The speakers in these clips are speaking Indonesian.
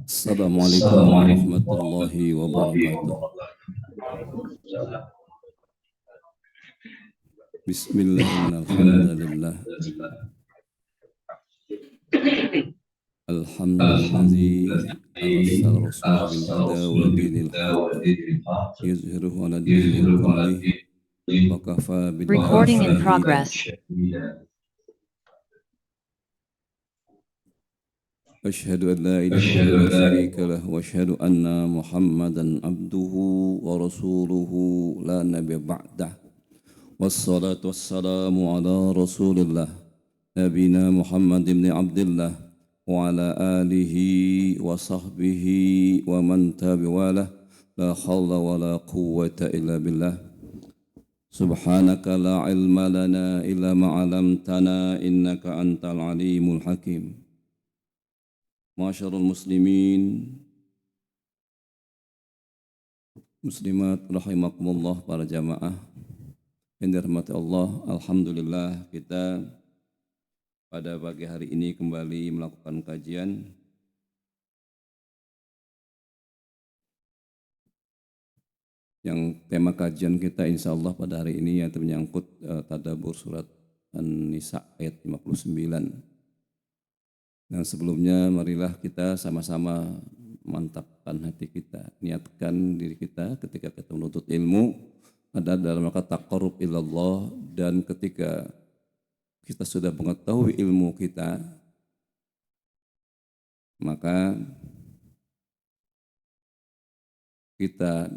Assalamualaikum warahmatullahi wabarakatuh. Bismillah innalhamdalillah. Alhamdulillazi arsala rasulahu bil huda wa dinil haqq yuzhiruhu ala dinil kullih wa kafa billahi Recording in shahida. progress. Asyhadu an la ilaha illallah la syarika lah wa asyhadu anna Muhammadan abduhu wa rasuluhu la nabiyya ba'dah. Wassalatu wassalamu ala Rasulillah nabina Muhammad ibn Abdullah wa ala alihi wa sahbihi wa man tabi'alah la hawla wa la quwwata illa billah. Subhanaka la ilma lana illa ma 'allamtana innaka antal alimul hakim. Masyarul muslimin muslimat rahimakumullah, para jamaah yang dirahmati Allah. Alhamdulillah, kita pada pagi hari ini kembali melakukan kajian yang tema kajian kita insya Allah pada hari ini yang menyangkut tadabbur surat An-Nisa ayat 59. Dan sebelumnya marilah kita sama-sama mantapkan hati kita, niatkan diri kita ketika kita menuntut ilmu ada dalam rangka taqarrub ilallah, dan ketika kita sudah mengetahui ilmu kita maka kita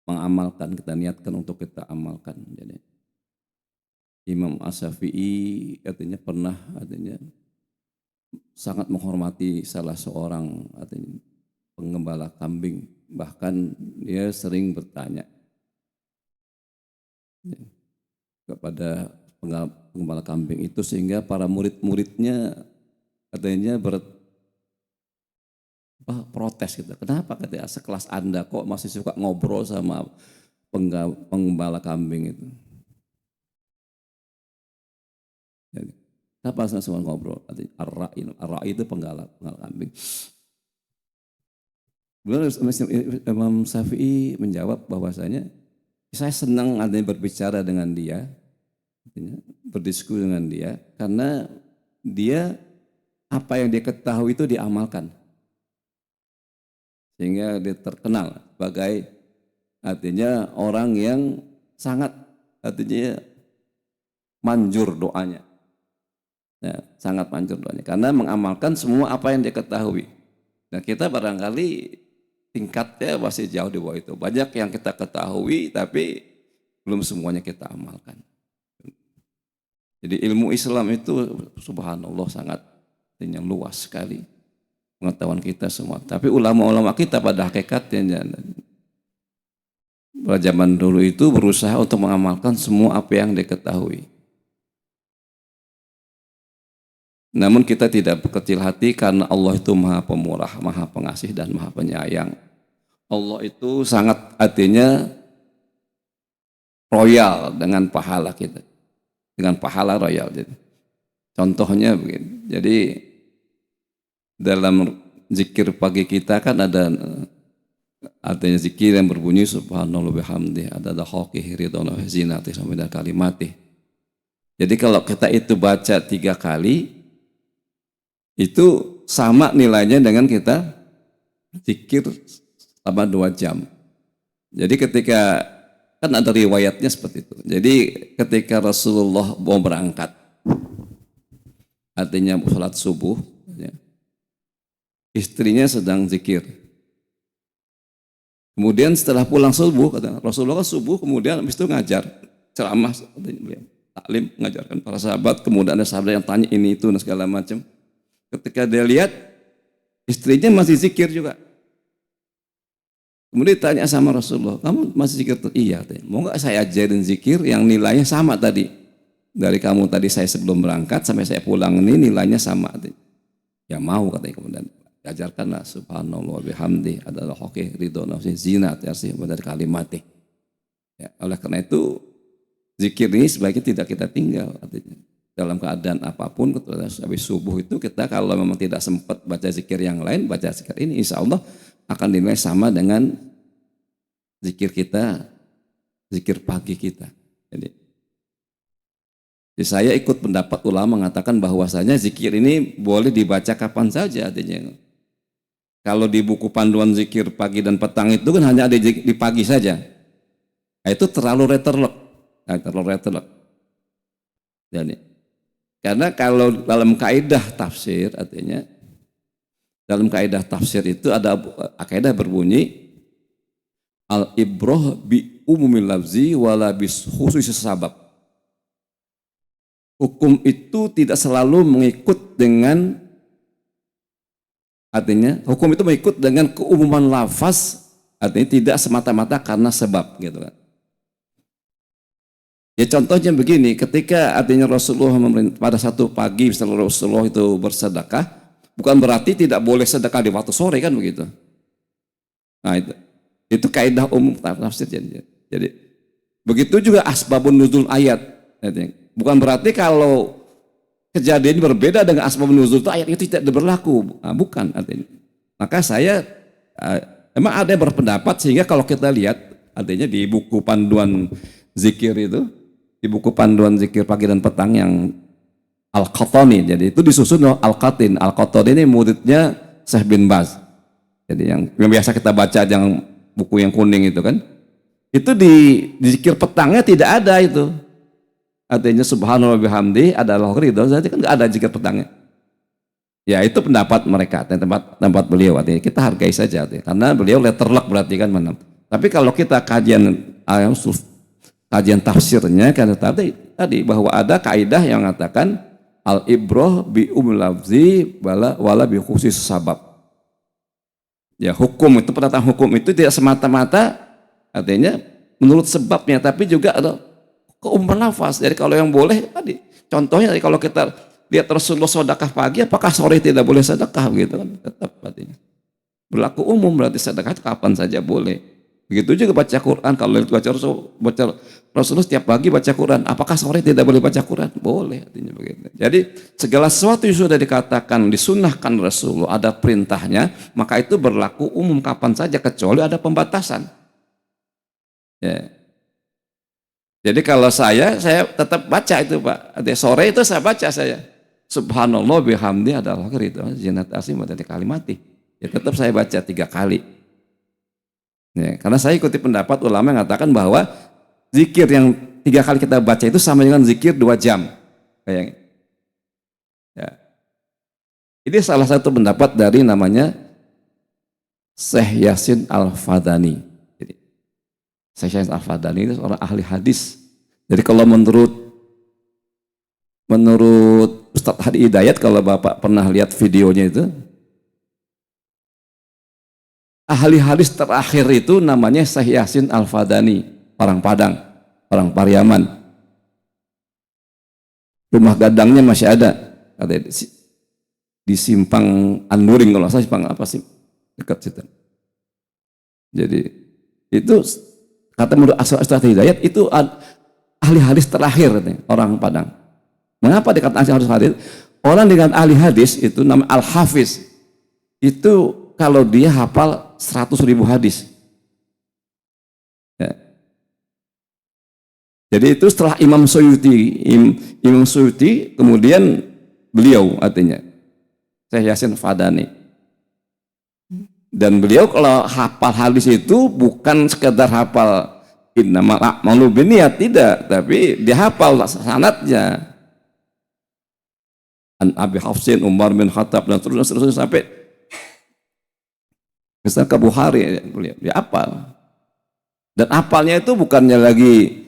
mengamalkan, kita niatkan untuk kita amalkan. Jadi Imam Asy-Syafi'i katanya pernah sangat menghormati salah seorang penggembala kambing, bahkan dia sering bertanya kepada penggembala kambing itu sehingga para murid-muridnya katanya protes gitu. Kenapa katanya sekelas Anda kok masih suka ngobrol sama penggembala kambing itu? Jadi, kenapa semua ngobrol? Ar-ra'i itu penggala kambing. Imam Syafi'i menjawab bahwasanya saya senang adanya berbicara dengan dia, berdiskusi dengan dia, karena dia apa yang dia ketahui itu diamalkan, sehingga dia terkenal sebagai artinya orang yang sangat manjur doanya. Ya, sangat manjur doanya karena mengamalkan semua apa yang dia ketahui. Nah, kita barangkali tingkatnya masih jauh di bawah itu. Banyak yang kita ketahui tapi belum semuanya kita amalkan. Jadi ilmu Islam itu subhanallah sangat yang luas sekali pengetahuan kita semua. Tapi ulama-ulama kita pada hakikatnya pada zaman dulu itu berusaha untuk mengamalkan semua apa yang diketahui. Namun kita tidak berkecil hati karena Allah itu maha pemurah, maha pengasih dan maha penyayang. Allah itu sangat artinya royal dengan pahala kita. Dengan pahala royal. Contohnya begini. Jadi dalam zikir pagi kita kan ada artinya zikir yang berbunyi subhanallah bihamdih, ada hoqih ridhona zinati sampai dengan kalimatih. Jadi kalau kita itu baca 3 kali itu sama nilainya dengan kita zikir selama 2 jam. Jadi ketika kan ada riwayatnya seperti itu. Jadi ketika Rasulullah mau berangkat, artinya sholat subuh, ya, istrinya sedang zikir. Kemudian setelah pulang subuh, kata Rasulullah subuh, kemudian habis itu ngajar, ceramah, taklim, mengajarkan para sahabat. Kemudian ada sahabat yang tanya ini itu dan segala macam. Ketika dia lihat istrinya masih zikir juga. Kemudian ditanya sama Rasulullah, kamu masih zikir? Iya, mau nggak saya ajarin zikir yang nilainya sama tadi? Dari kamu tadi saya sebelum berangkat sampai saya pulang ini nilainya sama. Ya mau, katanya. Kemudian diajarkanlah subhanallah bihamdi adalah hoqih ridho nafsi zinat yarsih dari kalimatih. Ya, oleh karena itu zikir ini sebaiknya tidak kita tinggal, artinya. dalam keadaan apapun, habis subuh itu kita kalau memang tidak sempat baca zikir yang lain, baca zikir ini insya Allah akan dinilai sama dengan zikir kita, zikir pagi kita. Jadi saya ikut pendapat ulama mengatakan bahwasanya zikir ini boleh dibaca kapan saja artinya. Kalau di buku panduan zikir pagi dan petang itu kan hanya ada di pagi saja. Nah, itu terlalu letterlock. Jadi karena kalau dalam kaidah tafsir artinya dalam kaidah tafsir itu ada kaidah berbunyi al-ibrah bi umumil lafzi wala bis khususis sabab. Hukum itu tidak selalu mengikut dengan artinya hukum itu mengikut dengan keumuman lafaz, artinya tidak semata-mata karena sebab gitu kan. Ya contohnya begini, ketika artinya Rasulullah pada satu pagi setelah Rasulullah itu bersedekah, bukan berarti tidak boleh sedekah di waktu sore kan begitu. Nah itu kaidah umum tafsir. Jadi begitu juga asbabun nuzul ayat. Bukan berarti kalau kejadian berbeda dengan asbabun nuzul itu ayat itu tidak berlaku. Nah, bukan artinya. Maka saya memang ada yang berpendapat sehingga kalau kita lihat artinya di buku panduan zikir itu, di buku panduan zikir pagi dan petang yang Al-Qahtani, jadi itu disusun Al-Qatin. Al-Qahtani ini muridnya Syekh bin Baz. Jadi yang biasa kita baca yang buku yang kuning itu kan, itu di zikir petangnya tidak ada itu. Artinya subhanallah bihamdi adalah ridho, jadi kan nggak ada zikir petangnya. Ya itu pendapat mereka, tempat beliau. Artinya kita hargai saja, artinya. Karena beliau letterlock berarti kan mana. Tapi kalau kita kajian tafsirnya kan tadi bahwa ada kaidah yang mengatakan al-ibrah bi umul lafzi wala bi khusus sabab. Ya hukum itu, penataan hukum itu tidak semata-mata artinya menurut sebabnya, tapi juga ada keumuman lafaz. Jadi kalau yang boleh tadi contohnya kalau kita lihat Rasulullah sedekah pagi, apakah sore tidak boleh sedekah begitu kan? Tetap artinya berlaku umum, berarti sedekah kapan saja boleh. Begitu juga baca Quran, kalau baca Rasulullah setiap pagi baca Quran, apakah sore tidak boleh baca Quran? Boleh, artinya begitu. Jadi segala sesuatu yang sudah dikatakan disunnahkan Rasulullah, ada perintahnya, maka itu berlaku umum kapan saja kecuali ada pembatasan. Ya. Jadi kalau saya tetap baca itu Pak. Artinya sore itu saya baca saya. Subhanallah bihamdi adalah itu zinat asim dari kalimati. Ya tetap saya baca 3 kali. Ya, karena saya ikuti pendapat ulama yang mengatakan bahwa zikir yang 3 kali kita baca itu sama dengan zikir 2 jam. Kayak ya. Ini salah satu pendapat dari namanya Syekh Yasin Al-Fadani. Jadi Syekh Yasin Al-Fadani itu seorang ahli hadis. Jadi kalau menurut Ustadz Hadi Hidayat, kalau Bapak pernah lihat videonya itu, ahli hadis terakhir itu namanya Syekh Yasin Al-Fadani, orang Padang, orang Pariaman. Rumah gadangnya masih ada di Simpang Anduring, kalau saya Simpang apa sih dekat situ. Jadi itu kata menurut Ustadz Hidayat itu ahli hadis terakhir orang Padang. Mengapa dikatakan ahli hadis? Orang dengan ahli hadis itu nama Al-Hafiz itu kalau dia hafal 100.000 hadis. Ya. Jadi itu setelah Imam Suyuti, kemudian beliau artinya Syekh Yasin Fadani. Dan beliau kalau hafal hadis itu bukan sekedar hafal innamal a'malu binniyat, tidak, tapi dia hafal sanadnya. An Abi Hafsin, Umar bin Khattab dan terus sampai misalnya ke Bukhari, dia hafal. Dan hafalnya itu bukannya lagi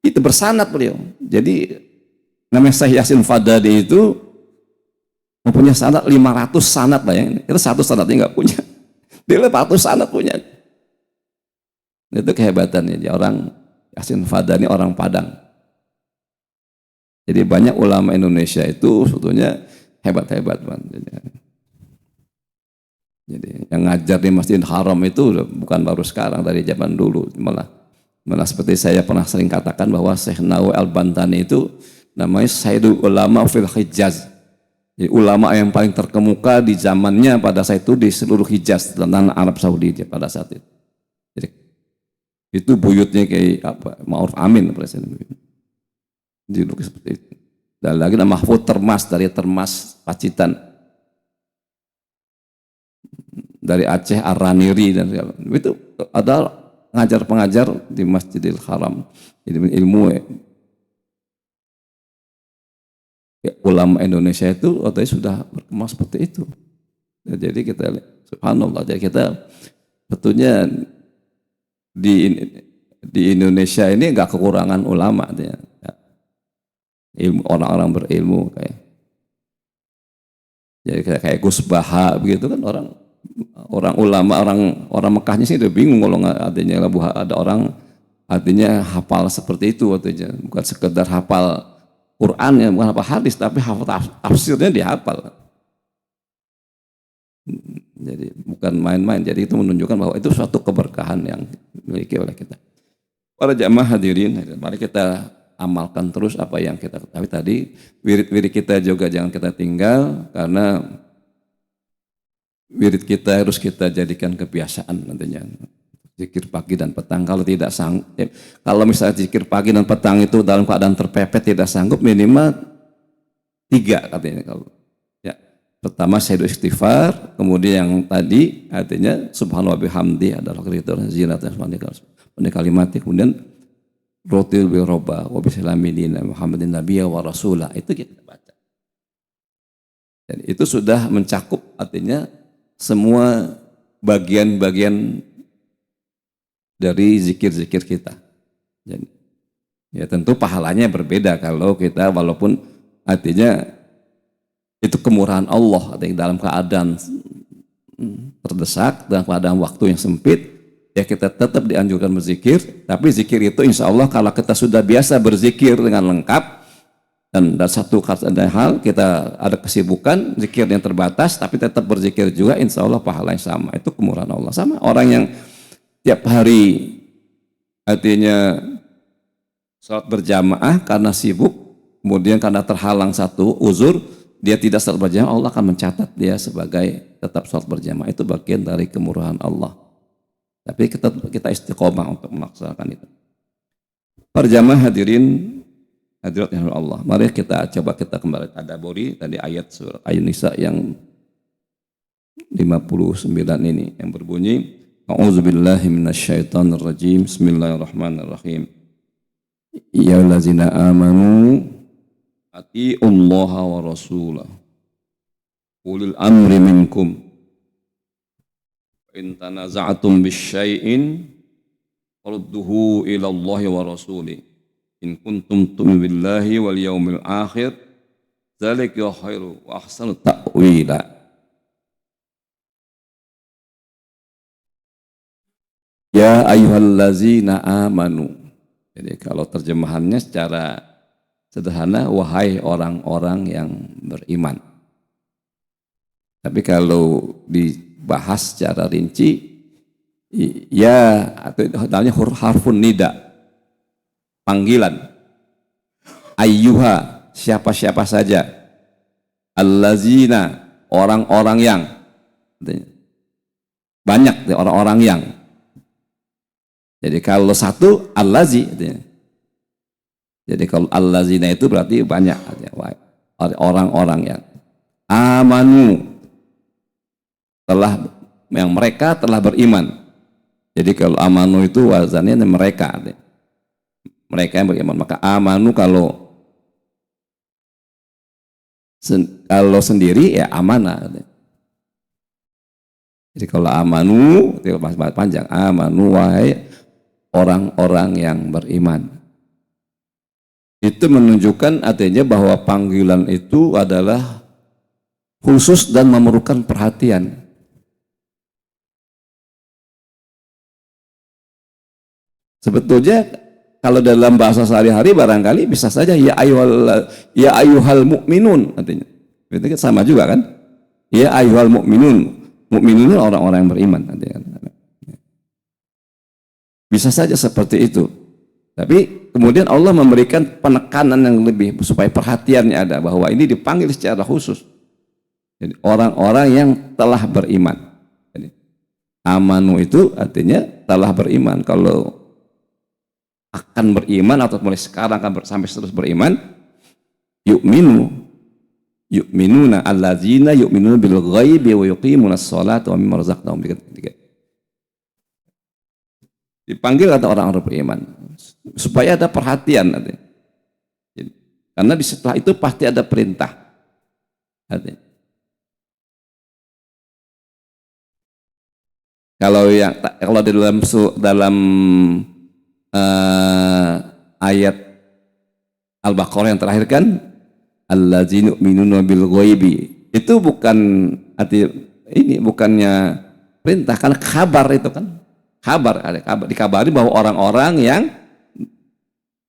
itu bersanad beliau. Jadi namanya Syekh Yasin Fadani itu mempunyai sanad 500 sanad lah yang itu satu sanadnya nggak punya. Dia 500 sanad punya. Itu kehebatannya dia, orang Yasin Fadani orang Padang. Jadi banyak ulama Indonesia itu sebetulnya hebat-hebat. Jadi yang ngajar di Masjidil Haram itu bukan baru sekarang, dari zaman dulu. Malah seperti saya pernah sering katakan bahwa Syekh Nawawi Al-Bantani itu namanya Sayyidul Ulama fil Hijaz. Jadi ulama yang paling terkemuka di zamannya pada saat itu di seluruh Hijaz dan tanah Arab Saudi pada saat itu. Jadi itu buyutnya kayak apa? Ma'ruf Amin presiden. Dilukis seperti itu. Dan lagi nama Mahfud Termas dari Termas Pacitan. Dari Aceh Ar-Raniri dan itu ada pengajar-pengajar di Masjidil Haram. Ilmu ulama Indonesia itu waktu sudah berkembang seperti itu. Ya, jadi kita subhanallah, jadi kita tentunya di Indonesia ini enggak kekurangan ulama ya. Ilmu, orang-orang berilmu kayak Gus Baha begitu kan, orang ulama, orang Mekahnya sih udah bingung kalau nggak ada orang artinya hafal seperti itu artinya, bukan sekedar hafal Quran ya, bukan hafal hadis, tapi hafal tafsirnya dihafal. Jadi bukan main-main. Jadi itu menunjukkan bahwa itu suatu keberkahan yang dimiliki oleh kita. Para jamaah hadirin, mari kita amalkan terus apa yang kita ketahui tadi. Wirid-wirid kita juga jangan kita tinggal, karena wirid kita harus kita jadikan kebiasaan nantinya. Zikir pagi dan petang. Kalau tidak sanggup, kalau misalnya zikir pagi dan petang itu dalam keadaan terpepet tidak sanggup, minimal 3 katanya. Kalau ya, pertama syahdu istighfar, kemudian yang tadi artinya subhanallah bihamdi adalah kriteria zinat dan kalimat, kemudian rotil bil roba wa bisalamin Muhammadin nabiyya wa rasulah, itu kita baca. Dan itu sudah mencakup artinya semua bagian-bagian dari zikir-zikir kita. Jadi, ya tentu pahalanya berbeda kalau kita walaupun artinya itu kemurahan Allah, artinya dalam keadaan terdesak, dalam keadaan waktu yang sempit, ya kita tetap dianjurkan berzikir. Tapi zikir itu insya Allah kalau kita sudah biasa berzikir dengan lengkap, dan satu hal kita ada kesibukan zikir yang terbatas tapi tetap berzikir juga, insya Allah pahala yang sama, itu kemurahan Allah. Sama orang yang tiap hari artinya salat berjamaah karena sibuk, kemudian karena terhalang satu uzur dia tidak salat berjamaah, Allah akan mencatat dia sebagai tetap salat berjamaah. Itu bagian dari kemurahan Allah. Tapi kita istiqomah untuk melaksanakan itu. Para jamaah hadirin hadirat yang Allah, mari kita coba kita kembali tadabburi tadi ayat surat An-Nisa yang 59 ini yang berbunyi A'udzubillahi minasyaitonir rajim. Bismillahirrahmanirrahim. Ya allazina amanu atiiullaha wa rasulahu ulil amri minkum in tanaza'tum bisyai'in farudduhu ila Allahi wa rasuli in kuntum tu'minu billahi wal yaumil akhir dzalika khairu wa ahsanu ta'wila. Ya ayyuhallazina amanu. Jadi kalau terjemahannya secara sederhana, wahai orang-orang yang beriman. Tapi kalau dibahas secara rinci, ya atau namanya harfun nida, panggilan. Ayyuha, siapa-siapa saja. Allazina, orang-orang yang. Banyak orang-orang yang. Jadi kalau satu allazi, jadi kalau allazina itu berarti banyak orang-orang yang amanu, yang mereka telah beriman. Jadi kalau amanu itu wazannya mereka yang beriman. Maka amanu kalau sendiri ya amanah. Jadi kalau amanu itu panjang, amanu wahai orang-orang yang beriman. Itu menunjukkan artinya bahwa panggilan itu adalah khusus dan memerlukan perhatian. Sebetulnya kalau dalam bahasa sehari-hari barangkali bisa saja ya ayyuhal mu'minun artinya. Itu sama juga kan? Ya ayyuhal mu'minun. Mu'minun orang-orang yang beriman artinya. Bisa saja seperti itu. Tapi kemudian Allah memberikan penekanan yang lebih supaya perhatiannya ada bahwa ini dipanggil secara khusus. Jadi orang-orang yang telah beriman. Jadi, amanu itu artinya telah beriman. Kalau akan beriman atau mulai sekarang akan sampai terus beriman, yu'minuna allazina yu'minuna bil ghaibi wa yuqimunas sholata wa mimma razaqnahum. Dipanggil kata orang-orang beriman supaya ada perhatian artinya. Karena di setelah itu pasti ada perintah artinya. Kalau di dalam ayat Al-Baqarah yang terakhir kan allazina yu'minuna bil ghaibi, itu bukan arti ini, bukannya perintah, karena kabar itu kan kabar, dikabari bahwa orang-orang yang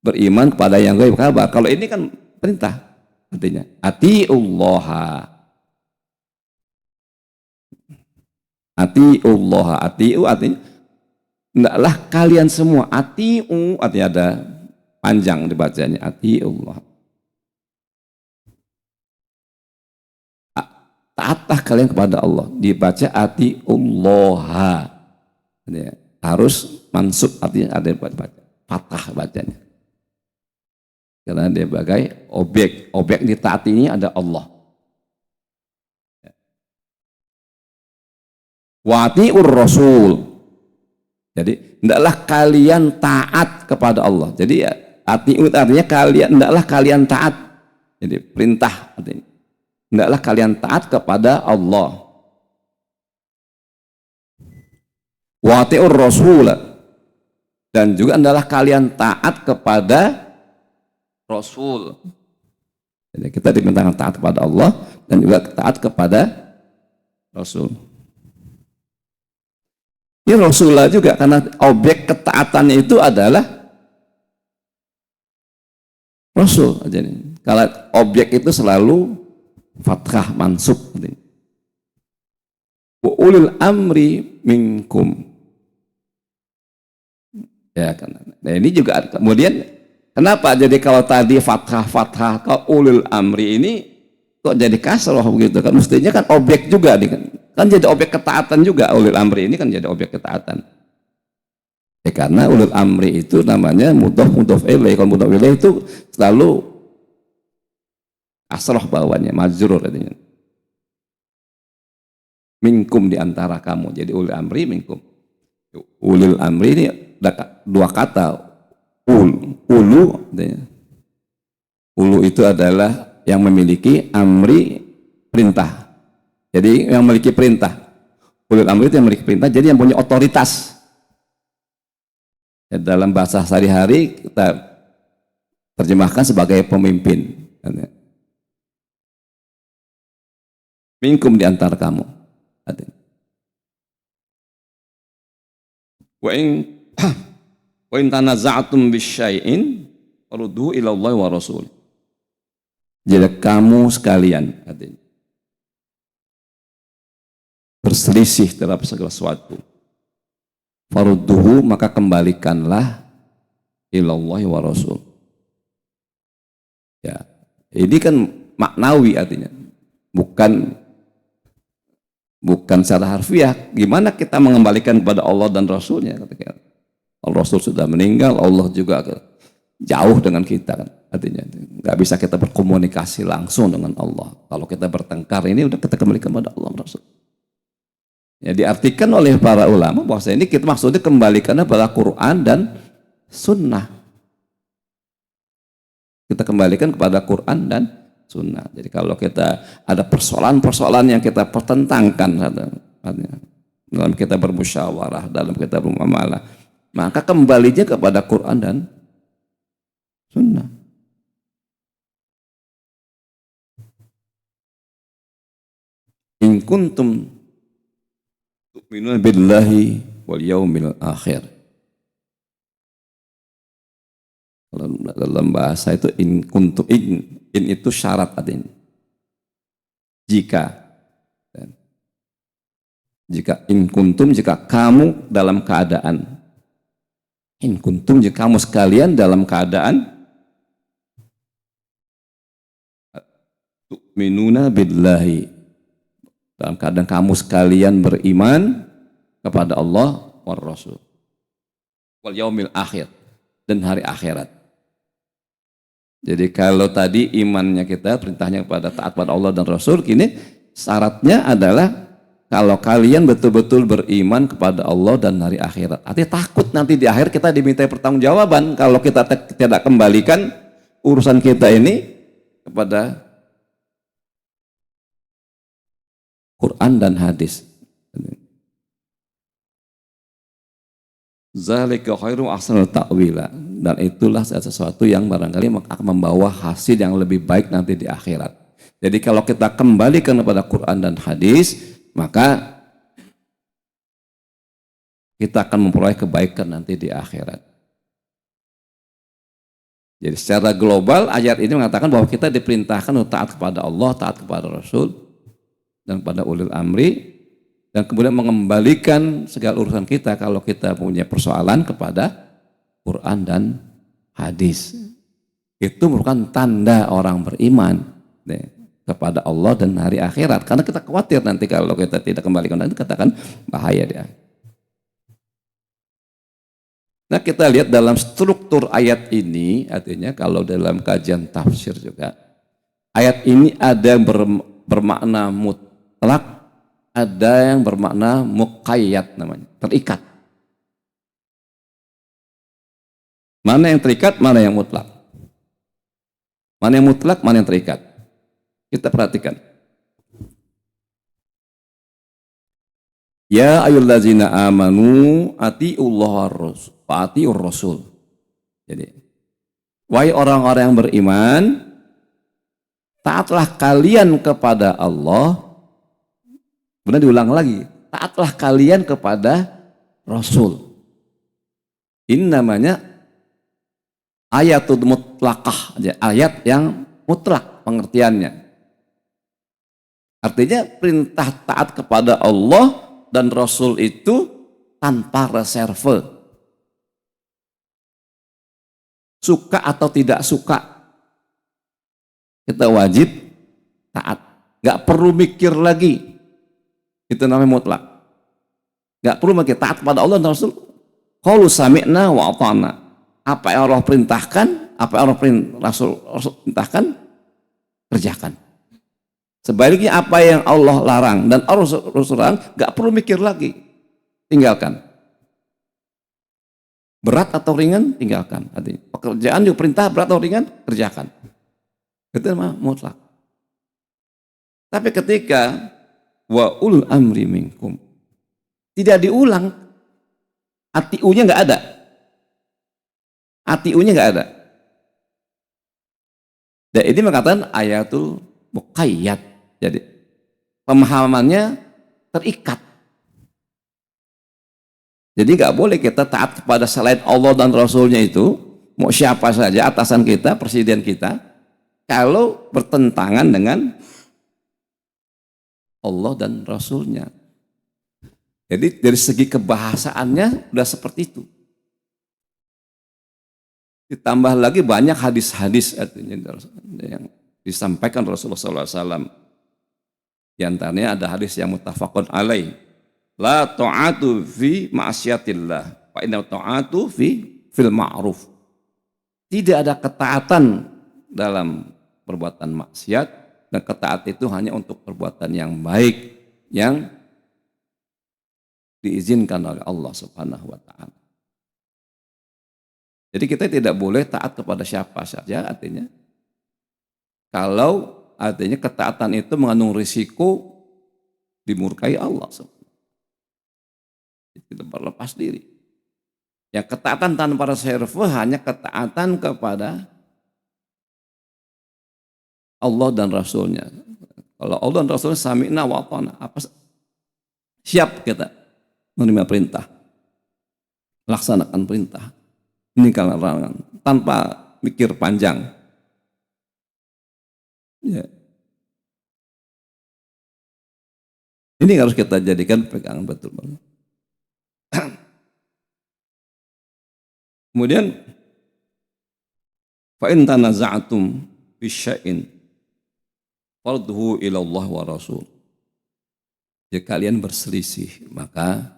beriman kepada yang gaib kabar. Kalau ini kan perintah, artinya atiullaha, atiu artinya hendaklah kalian semua, atiu artinya ada panjang dibacanya, atiullah, taatlah kalian kepada Allah, dibaca atiullaha, harus mansub artinya ada baca fathah bacanya karena dia sebagai objek ditaati ini ada Allah. Wati'ur rasul, jadi hendaklah kalian taat kepada Allah. Jadi ati'u artinya kalian, hendaklah kalian taat, jadi perintah artinya hendaklah kalian taat kepada Allah. Wati'ur rasul, dan juga hendaklah kalian taat kepada Rasul. Jadi kita dimintakan taat kepada Allah dan juga taat kepada Rasul. Ini Rasulullah juga, karena objek ketaatannya itu adalah Rasul. Jadi kalau objek itu selalu fathah mansub. Wa ulil amri minkum. Ya kan. Nah ini juga kemudian kenapa jadi kalau tadi fathah kalau ulil amri ini kok jadi kasroh begitu kan? Mestinya kan objek juga kan jadi objek ketaatan juga. Ulil amri ini kan jadi objek ketaatan. Karena ulil amri itu namanya mudhof ilaih. Kalau mudhof ilaih itu selalu kasroh bawahnya, majrur artinya. Minkum di antara kamu. Jadi ulil amri minkum. Ulil amri ini ada dua kata. Ulu itu adalah yang memiliki amri, perintah. Jadi yang memiliki perintah. Ulul amri itu yang memiliki perintah, jadi yang punya otoritas. Ya, dalam bahasa sehari-hari kita terjemahkan sebagai pemimpin. Minkum di antara kamu. Wa in tanaza'tum bisyai'in farudduhu ila Allah wa Rasul. Jadi kamu sekalian katanya berselisih terhadap segala sesuatu, farudduhu maka kembalikanlah ila Allah wa Rasul. Ya, ini kan maknawi artinya, bukan secara harfiah. Gimana kita mengembalikan kepada Allah dan Rasulnya? Ketika Rasul sudah meninggal, Allah juga jauh dengan kita kan. Artinya nggak bisa kita berkomunikasi langsung dengan Allah. Kalau kita bertengkar ini udah kita kembalikan kepada Allah dan Rasul. Ya, diartikan oleh para ulama bahwa ini kita maksudnya kembalikannya pada Quran dan Sunnah. Kita kembalikan kepada Quran dan Sunnah. Jadi kalau kita ada persoalan-persoalan yang kita pertentangkan dalam kita bermusyawarah, dalam kita bermuamalah, maka kembalinya kepada Quran dan Sunnah. In kuntum tu'minuna billahi wal yaumil akhir. Dalam bahasa itu in kuntum, in itu syarat artinya. Jika in kuntum, jika kamu dalam keadaan In kuntum, jika kamu sekalian dalam keadaan tu'minuna billahi, dalam keadaan kamu sekalian beriman kepada Allah war Rasul wal yaumil akhir, dan hari akhirat. Jadi kalau tadi imannya kita, perintahnya kepada taat pada Allah dan Rasul, kini syaratnya adalah kalau kalian betul-betul beriman kepada Allah dan hari akhirat. Artinya takut nanti di akhir kita diminta pertanggungjawaban kalau kita tidak kembalikan urusan kita ini kepada Quran dan hadis. Zalika khairu ahsanul ta'wila, dan itulah sesuatu yang barangkali akan membawa hasil yang lebih baik nanti di akhirat. Jadi kalau kita kembalikan kepada Quran dan hadis, maka kita akan memperoleh kebaikan nanti di akhirat. Jadi secara global ayat ini mengatakan bahwa kita diperintahkan untuk taat kepada Allah, taat kepada Rasul, dan pada ulil amri, dan kemudian mengembalikan segala urusan kita kalau kita punya persoalan kepada Quran dan hadis. Itu merupakan tanda orang beriman kepada Allah dan hari akhirat, karena kita khawatir nanti kalau kita tidak kembalikan, nanti katakan bahaya dia. Nah, kita lihat dalam struktur ayat ini, artinya kalau dalam kajian tafsir juga, ayat ini ada yang bermakna mutlak, ada yang bermakna muqayyad, namanya terikat. Mana yang terikat, mana yang mutlak? Mana yang mutlak, mana yang terikat? Kita perhatikan. Ya ayyuhallazina amanu atiullaha wa atiur rasul. Jadi, wahai orang-orang yang beriman, taatlah kalian kepada Allah. Kemudian diulang lagi, taatlah kalian kepada Rasul. Ini namanya ayatul mutlaqah, ayat yang mutlak pengertiannya. Artinya perintah taat kepada Allah dan Rasul itu tanpa reserve. Suka atau tidak suka, kita wajib taat. Gak perlu mikir lagi. Itu namanya mutlak. Gak perlu mikir, taat kepada Allah dan Rasul. Qalu sami'na wa ata'na. Apa yang Allah perintahkan, apa yang Allah Rasul perintahkan, kerjakan. Sebaliknya apa yang Allah larang dan Rasul larang, gak perlu mikir lagi, tinggalkan. Berat atau ringan, tinggalkan. Artinya, pekerjaan juga perintah berat atau ringan, kerjakan. Itu namanya mutlak. Tapi ketika wa ulul amri minkum, tidak diulang, atiunya nggak ada, atiunya nggak ada. Dan ini mengatakan ayatul muqayyad, jadi pemahamannya terikat. Jadi nggak boleh kita taat kepada selain Allah dan Rasulnya itu, mau siapa saja, atasan kita, presiden kita, kalau bertentangan dengan Allah dan Rasulnya. Jadi dari segi kebahasaannya sudah seperti itu. Ditambah lagi banyak hadis-hadis yang disampaikan Rasulullah SAW. Di antaranya ada hadis yang muttafaqun alaih. La ta'atu fi ma'asyatillah, fa inna ta'atu fil ma'ruf. Tidak ada ketaatan dalam perbuatan maksiat, dan ketaatan itu hanya untuk perbuatan yang baik yang diizinkan oleh Allah Subhanahu wa taala. Jadi kita tidak boleh taat kepada siapa saja, artinya kalau artinya ketaatan itu mengandung risiko dimurkai Allah. Tidak berlepas diri. Yang ketaatan tanpa reserve hanya ketaatan kepada Allah dan Rasulnya. Kalau Allah dan Rasulnya sami'na wa ata'na, apa siap kita menerima perintah, laksanakan perintah, ini kalau larangan tanpa mikir panjang. Ya. Ini harus kita jadikan pegangan betul. Kemudian fa in tanaza'tum fi syai'in farduhu ila Allah wa Rasul. Jika kalian berselisih, maka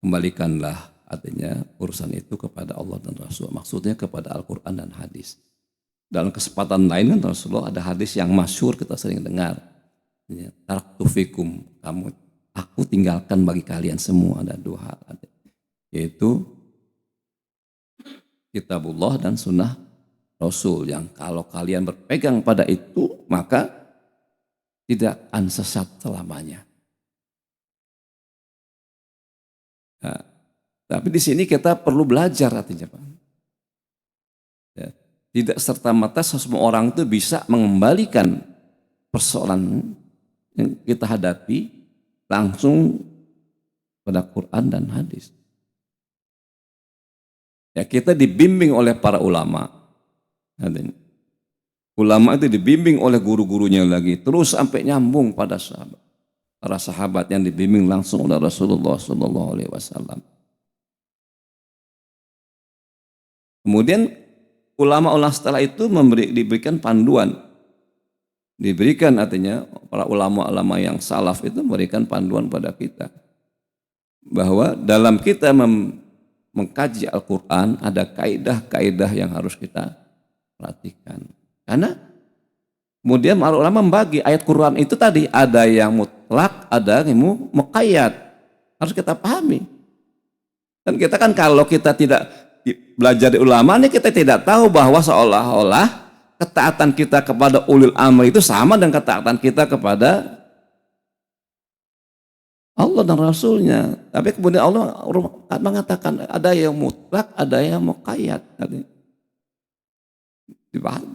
kembalikanlah, artinya urusan itu kepada Allah dan Rasul. Maksudnya kepada Al-Quran dan hadis. Dalam kesempatan lain kan Rasulullah ada hadis yang masyhur kita sering dengar. Taraktu fikum, aku tinggalkan bagi kalian semua, ada dua hal. Yaitu kitabullah dan sunnah Rasul, yang kalau kalian berpegang pada itu maka tidak akan sesat selamanya. Nah, tapi di sini kita perlu belajar, artinya Pak. Ya, tidak serta-merta semua orang itu bisa mengembalikan persoalan yang kita hadapi langsung pada Quran dan hadis. Ya, kita dibimbing oleh para ulama. Ulama itu dibimbing oleh guru-gurunya lagi, terus sampai nyambung pada sahabat. Para sahabat yang dibimbing langsung oleh Rasulullah SAW. Kemudian ulama-ulama setelah itu diberikan panduan. Diberikan, artinya para ulama-ulama yang salaf itu memberikan panduan pada kita. Bahwa dalam kita mengkaji Al-Quran ada kaidah-kaidah yang harus kita perhatikan. Karena kemudian para ulama membagi ayat Quran itu tadi, ada yang mutlak, ada yang muqayyad. Harus kita pahami. Dan kita kan kalau kita tidak belajar di ulama ini, kita tidak tahu bahwa seolah-olah ketaatan kita kepada ulil amri itu sama dengan ketaatan kita kepada Allah dan Rasulnya. Tapi kemudian Allah mengatakan ada yang mutlak, ada yang muqayyad.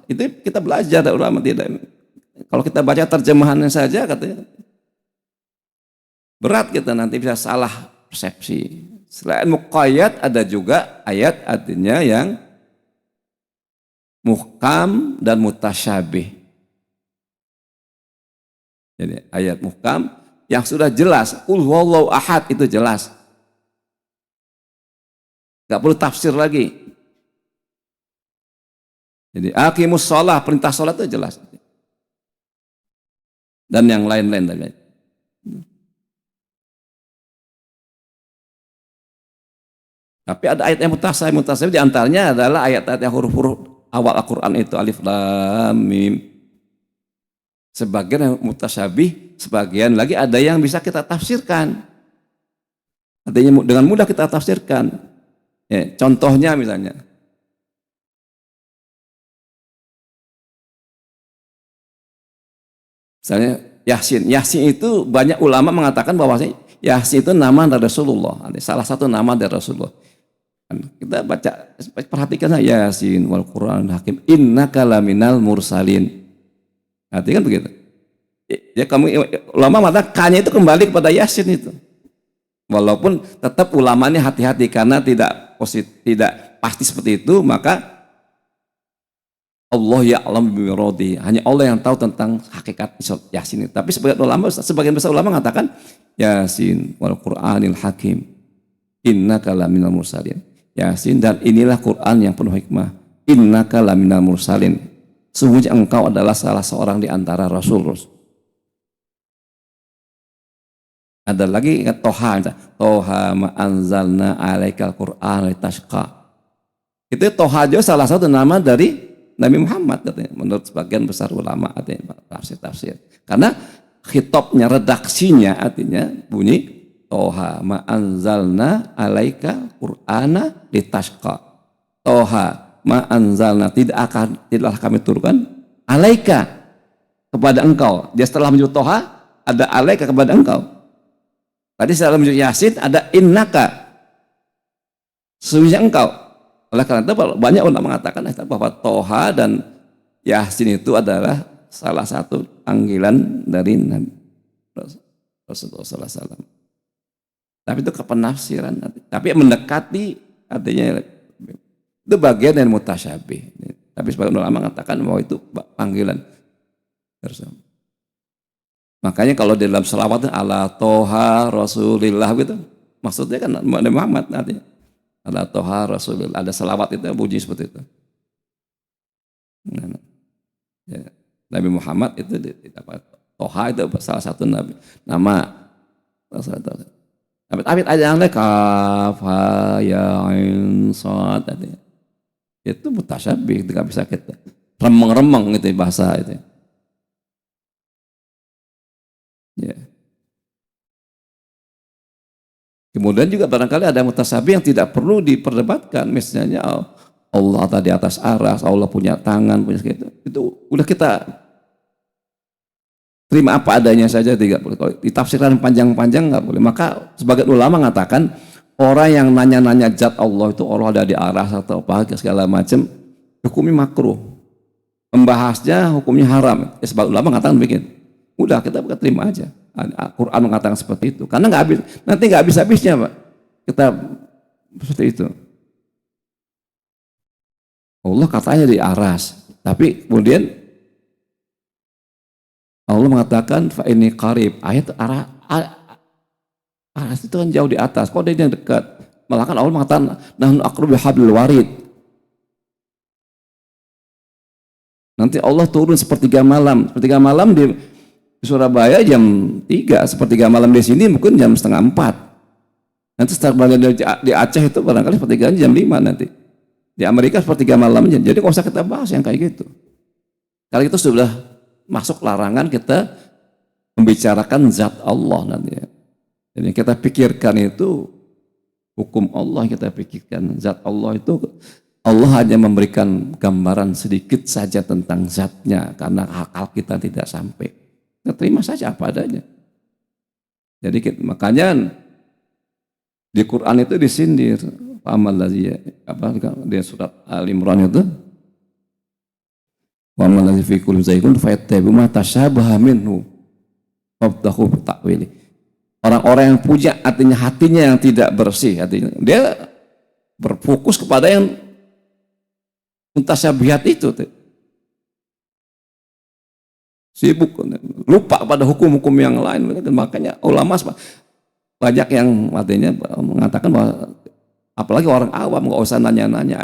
Itu kita belajar dari ulama. Tidak. Kalau kita baca terjemahannya saja katanya berat, kita nanti bisa salah persepsi. Selain muqayyad ada juga ayat artinya yang muhkam dan mutasyabih. Jadi ayat muhkam yang sudah jelas, qul huwallahu ahad, itu jelas. Enggak perlu tafsir lagi. Jadi aqimus shalah, perintah salat itu jelas. Dan yang lain-lain tadi. Tapi ada ayat yang mutasabih di antaranya adalah ayat-ayat yang huruf-huruf awal Al-Quran itu alif lam mim. Sebagian yang mutasyabih, sebagian lagi ada yang bisa kita tafsirkan. Artinya dengan mudah kita tafsirkan. Ya, contohnya misalnya, Yasin. Yasin itu banyak ulama mengatakan bahwa Yasin itu nama dari Rasulullah. Salah satu nama dari Rasulullah. Kita baca, perhatikan saja, Yasin wal Qur'an hakim innaka laminal mursalin. Artinya kan begitu. Ya, ulama mengatakan kanya itu kembali kepada Yasin itu. Walaupun tetap ulamanya hati-hati karena tidak pasti seperti itu, maka Allah ya'lam bimiradi, hanya Allah yang tahu tentang hakikat Yasin itu. Tapi sebagian besar ulama mengatakan Yasin wal Qur'anil hakim innaka laminal mursalin. Yasin, dan inilah Quran yang penuh hikmah. Innaka laminal mursalin. Sungguhnya engkau adalah salah seorang di antara rasul. Ada lagi Toha ma anzalna alaikal Qur'an litashqa. Itu Toha juga salah satu nama dari Nabi Muhammad katanya, menurut sebagian besar ulama, artinya tafsir. Karena khitabnya, redaksinya artinya bunyi Toha ma anzalna alaika Qur'ana litashqa. Toha ma anzalna, tidaklah kami turunkan alaika kepada engkau. Dia setelah menyebut Toha ada alaika kepada engkau. Tadi setelah menyebut Yasin ada innaka, sesungguhnya engkau. Oleh karena itu banyak ulama mengatakan bahwa Toha dan Yasin itu adalah salah satu panggilan dari Nabi Rasulullah SAW. Tapi itu kepenafsiran. Tapi mendekati artinya itu bagian dari mutasyabih. Tapi sebagian ulama mengatakan bahwa itu panggilan. Makanya kalau di dalam selawat ala Toha Rasulillah gitu, maksudnya kan Nabi Muhammad artinya. Ada Toha Rasulullah, ada salawat itu puji seperti itu. Nah, ya. Nabi Muhammad itu Toha itu salah satu nabi nama. Tapi ada yang lain kaf ha ya ain sad itu mutasyabih, tidak bisa kita remeng-remeng itu bahasa itu. Ya. Kemudian juga barangkali ada mutasyabih yang tidak perlu diperdebatkan, misalnya Allah ada di atas aras, Allah punya tangan, punya gitu. Itu udah kita terima apa adanya saja, tidak boleh. Kalau ditafsirkan panjang-panjang nggak boleh. Maka sebagian ulama mengatakan orang yang nanya-nanya zat Allah itu Allah ada di aras atau apa segala macam, hukumnya makruh. Membahasnya hukumnya haram. Sebagian ulama mengatakan begitu. Udah kita terima aja. Al-Quran mengatakan seperti itu. Karena nggak habis, nanti nggak habis-habisnya, Pak. Kita seperti itu. Allah katanya di aras, tapi kemudian Allah mengatakan fa ini qarib. Ayat aras itu kan jauh di atas. Kok ada yang dekat? Malah kan Allah mengatakan nahnu aqrabu hablil warid. Nanti Allah turun sepertiga malam. Sepertiga malam di Surabaya jam 3, sepertiga malam di sini mungkin jam setengah 4. Nanti setelah di Aceh itu barangkali sepertiga jam 5 nanti. Di Amerika sepertiga malamnya. Jadi nggak usah kita bahas yang kayak gitu. Kalau itu sudah masuk larangan kita membicarakan zat Allah nanti. Jadi kita pikirkan itu hukum Allah, kita pikirkan zat Allah itu Allah hanya memberikan gambaran sedikit saja tentang zatnya karena akal kita tidak sampai. Kita terima saja apa adanya. Jadi makanya di Quran itu disindir amal apa di surat Al-Imran itu wa amal ladzi fi qulubihim zaygun fayattabi'u ma tashabaha minhu wabtaghu ta'wili. Orang-orang yang punya artinya hatinya yang tidak bersih, hatinya dia berfokus kepada yang mutasyabihat itu. Sibuk, lupa pada hukum-hukum yang lain. Makanya ulama banyak yang artinya mengatakan bahwa apalagi orang awam nggak usah nanya-nanya.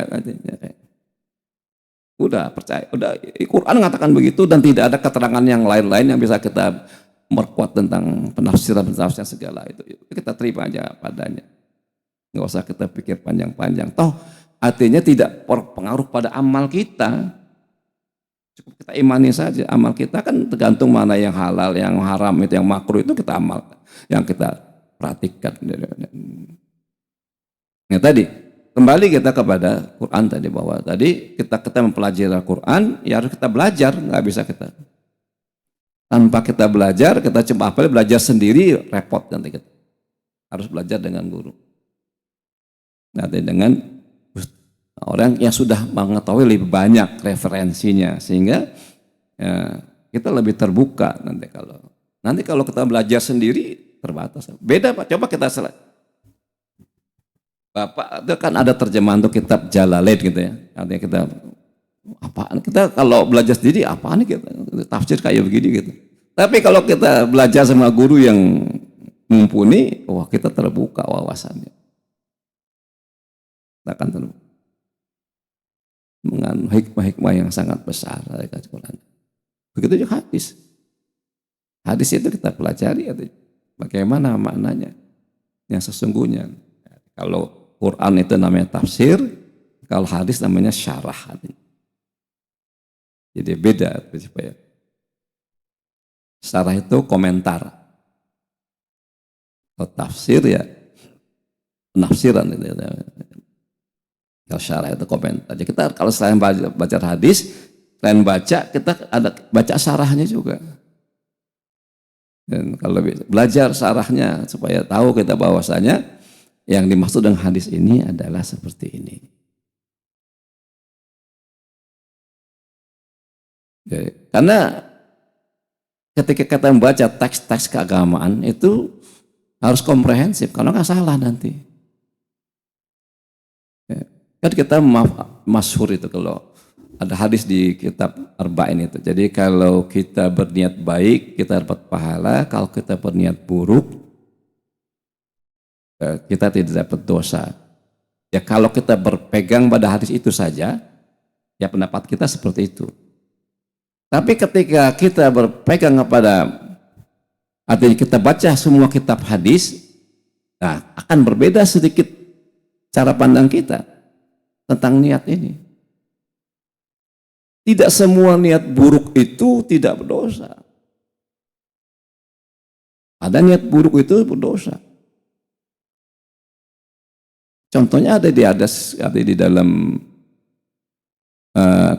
Udah percaya, udah Quran mengatakan begitu dan tidak ada keterangan yang lain-lain yang bisa kita memperkuat tentang penafsiran segala itu. Kita terima aja padanya. Nggak usah kita pikir panjang-panjang. Toh artinya tidak berpengaruh pada amal kita. Cukup kita imani saja. Amal kita kan tergantung mana yang halal, yang haram, itu yang makruh itu kita amal, yang kita perhatikan. Nah tadi kembali kita kepada Quran tadi, bahwa tadi kita mempelajari Al-Quran ya harus kita belajar, nggak bisa kita tanpa kita belajar, kita coba belajar sendiri repot nanti kita. Harus belajar dengan guru. Nanti dengan orang yang sudah mengetahui lebih banyak referensinya, sehingga ya, kita lebih terbuka. Nanti kalau kita belajar sendiri terbatas. Beda Pak, coba kita Bapak itu kan ada terjemahan untuk kitab Jalalain gitu ya. Artinya kita kalau belajar sendiri apaan nih kita tafsir kayak begini gitu. Tapi kalau kita belajar sama guru yang mumpuni, wah kita terbuka wawasannya. Kita akan terbuka dengan hikmah-hikmah yang sangat besar dari Quran. Begitu juga hadis. Hadis itu kita pelajari bagaimana maknanya yang sesungguhnya. Kalau Quran itu namanya tafsir, kalau hadis namanya syarah. Jadi beda supaya syarah itu komentar. Kalau tafsir ya penafsiran itu. Kalau syarah itu komentar. Jadi kita kalau selain baca hadis, selain baca kita ada baca syarahnya juga. Dan kalau belajar syarahnya supaya tahu kita bahwasanya yang dimaksud dengan hadis ini adalah seperti ini. Jadi, karena ketika kita membaca teks-teks keagamaan itu harus komprehensif, kalau nggak salah nanti. Kan kita masyhur itu kalau ada hadis di kitab Arba'in itu. Jadi kalau kita berniat baik kita dapat pahala, kalau kita berniat buruk kita tidak dapat dosa. Ya kalau kita berpegang pada hadis itu saja, ya pendapat kita seperti itu. Tapi ketika kita berpegang kepada, artinya kita baca semua kitab hadis, nah akan berbeda sedikit cara pandang kita tentang niat ini. Tidak semua niat buruk itu tidak berdosa. Ada niat buruk itu berdosa. Contohnya ada di dalam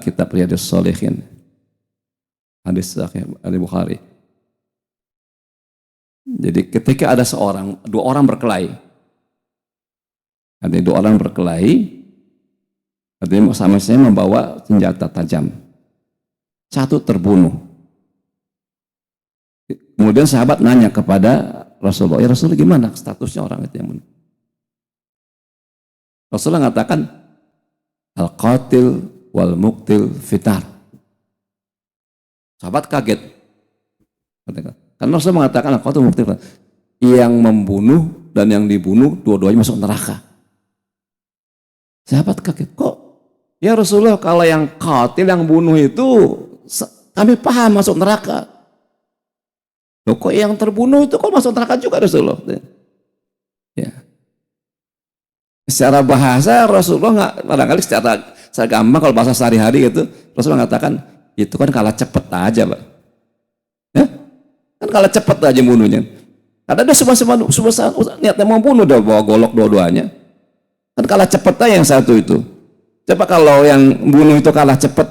kitab Riyadhus Shalihin, hadis Sahih Al-Bukhari. Jadi ketika ada dua orang berkelahi, artinya sama-sama membawa senjata tajam. Satu terbunuh. Kemudian sahabat nanya kepada Rasulullah, ya Rasulullah gimana statusnya orang itu yang bunuh? Rasulullah mengatakan, al-qatil wal muqtil fitar. Sahabat kaget. Karena Rasulullah mengatakan al-qatil wal muqtil fitar. Yang membunuh dan yang dibunuh dua-duanya masuk neraka. Sahabat kaget, kok? Ya Rasulullah, kalau yang qatil, yang bunuh itu kami paham masuk neraka. Loh, kok yang terbunuh itu kok masuk neraka juga Rasulullah? Ya. Secara bahasa Rasulullah nggak, barangkali secara gampang kalau bahasa sehari-hari gitu, Rasulullah mengatakan itu kan kalah cepet aja, Pak. Ya? Kan kalah cepet aja bunuhnya. Karena dia semua niatnya mau bunuh, udah bawa golok dua-duanya. Kan kalah cepet aja yang satu itu. Coba kalau yang bunuh itu kalah cepet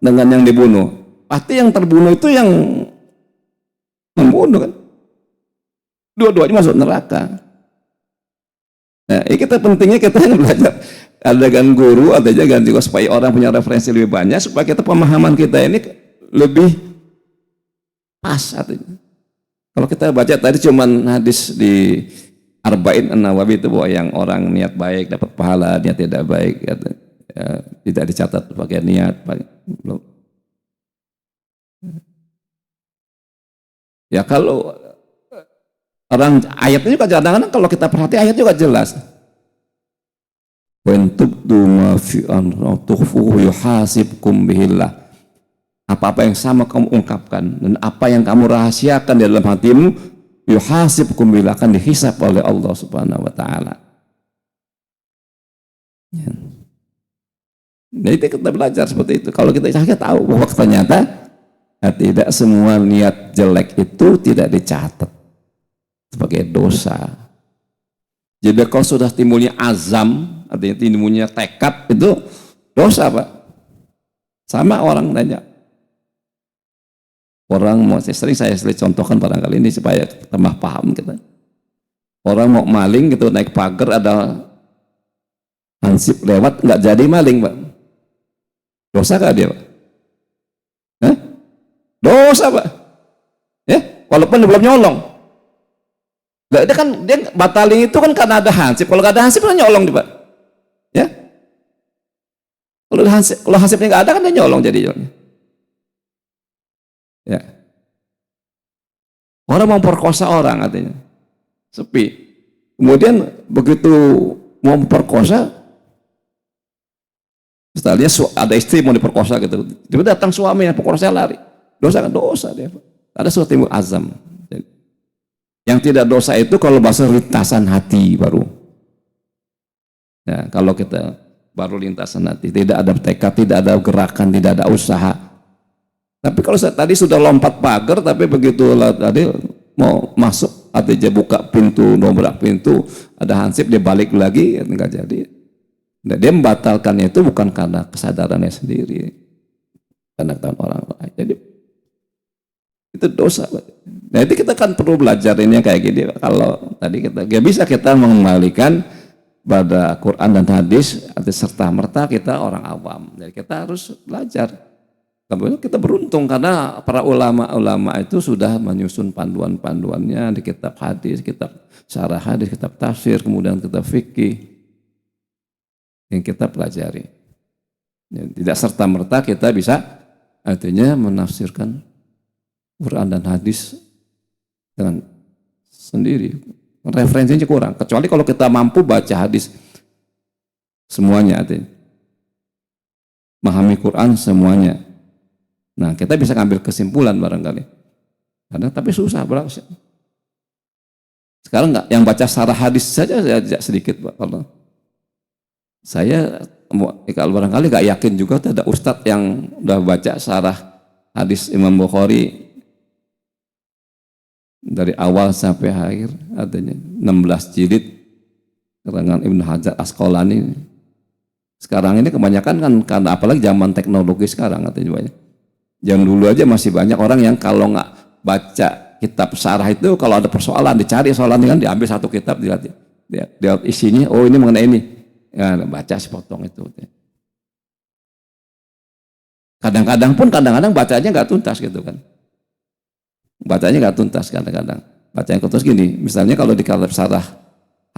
dengan yang dibunuh, pasti yang terbunuh itu yang membunuh kan. Dua-duanya masuk neraka. Nah, kita pentingnya kita belajar ada dengan guru, ada juga ganti supaya orang punya referensi lebih banyak, supaya kita pemahaman kita ini lebih pas artinya. Kalau kita baca tadi cuman hadis di Arba'in An-Nawawi itu bahwa yang orang niat baik dapat pahala, niat tidak baik ya, tidak dicatat pakai niat. Ya kalau orang ayatnya juga kadang-kadang kalau kita perhati ayat juga jelas. Wa in tubdu ma fi tukhfuhu yuhasibkum bihillah. Apa-apa yang sama kamu ungkapkan dan apa yang kamu rahasiakan di dalam hatimu, yuhasibkum bihillah, akan dihisab oleh Allah Subhanahu wa taala. Ya. Nah, itu kita belajar seperti itu. Kalau kita tahu bahwa ternyata tidak semua niat jelek itu tidak dicatat sebagai dosa. Jadi kalau sudah timbulnya azam, artinya timbulnya tekad, itu dosa, Pak. Sama orang nanya. Orang mau, sering saya contohkan barangkali ini supaya tambah paham kita. Orang mau maling gitu, naik pagar, ada hansip lewat, nggak jadi maling, Pak. Dosa kah dia, Pak? Hah? Dosa, Pak. Ya, walaupun belum nyolong. Dia kan dia batalin itu kan karena ada hansip. Kalau nggak ada hansip kan nyolong dia, Pak. Ya. Kalau hansipnya nggak ada kan dia nyolong jadi. Ya. Orang memperkosa orang artinya. Sepi. Kemudian begitu mau memperkosa, setelahnya ada istri mau diperkosa gitu. Tiba-tiba datang suami yang perkosa lari. Dosa kan dosa dia, Pak. Ada suatu timbul azam. Yang tidak dosa itu kalau bahasa lintasan hati baru. Ya, kalau kita baru lintasan hati, tidak ada tekad, tidak ada gerakan, tidak ada usaha. Tapi kalau tadi sudah lompat pagar, tapi begitu tadi mau masuk, artinya buka pintu, dobrak pintu, ada hansip, dia balik lagi, enggak jadi. Nah, dia membatalkannya itu bukan karena kesadarannya sendiri, karena orang lain. Jadi itu dosa. Nah, itu kita kan perlu belajar ini yang kayak gini. Kalau tadi kita gak bisa kita mengembalikan pada Quran dan hadis serta merta kita orang awam. Jadi kita harus belajar. Kita beruntung karena para ulama-ulama itu sudah menyusun panduan-panduannya di kitab hadis, kitab syarah hadis, kitab tafsir, kemudian kitab fikih yang kita pelajari. Tidak serta merta kita bisa artinya menafsirkan Quran dan hadis dengan sendiri, referensinya kurang. Kecuali kalau kita mampu baca hadis semuanya artinya. Memahami Quran semuanya. Nah, kita bisa ngambil kesimpulan barangkali. Karena tapi susah berapa. Sekarang nggak yang baca syarah hadis saja sedikit, Pak. Kalau saya kalau barangkali nggak yakin juga ada ustadz yang udah baca syarah hadis Imam Bukhari dari awal sampai akhir, artinya 16 jilid karangan Ibnu Hajar Asqalani. Sekarang ini kebanyakan kan karena apalagi zaman teknologi sekarang artinya banyak. Zaman dulu aja masih banyak orang yang kalau nggak baca kitab syarah itu, kalau ada persoalan dicari soalan kan diambil satu kitab dilihat isinya, oh ini mengenai ini, ya baca sepotong itu. Kadang-kadang bacanya nggak tuntas gitu kan. Bacanya nggak tuntas kadang-kadang. Bacanya tuntas gini, misalnya kalau di kitab syarah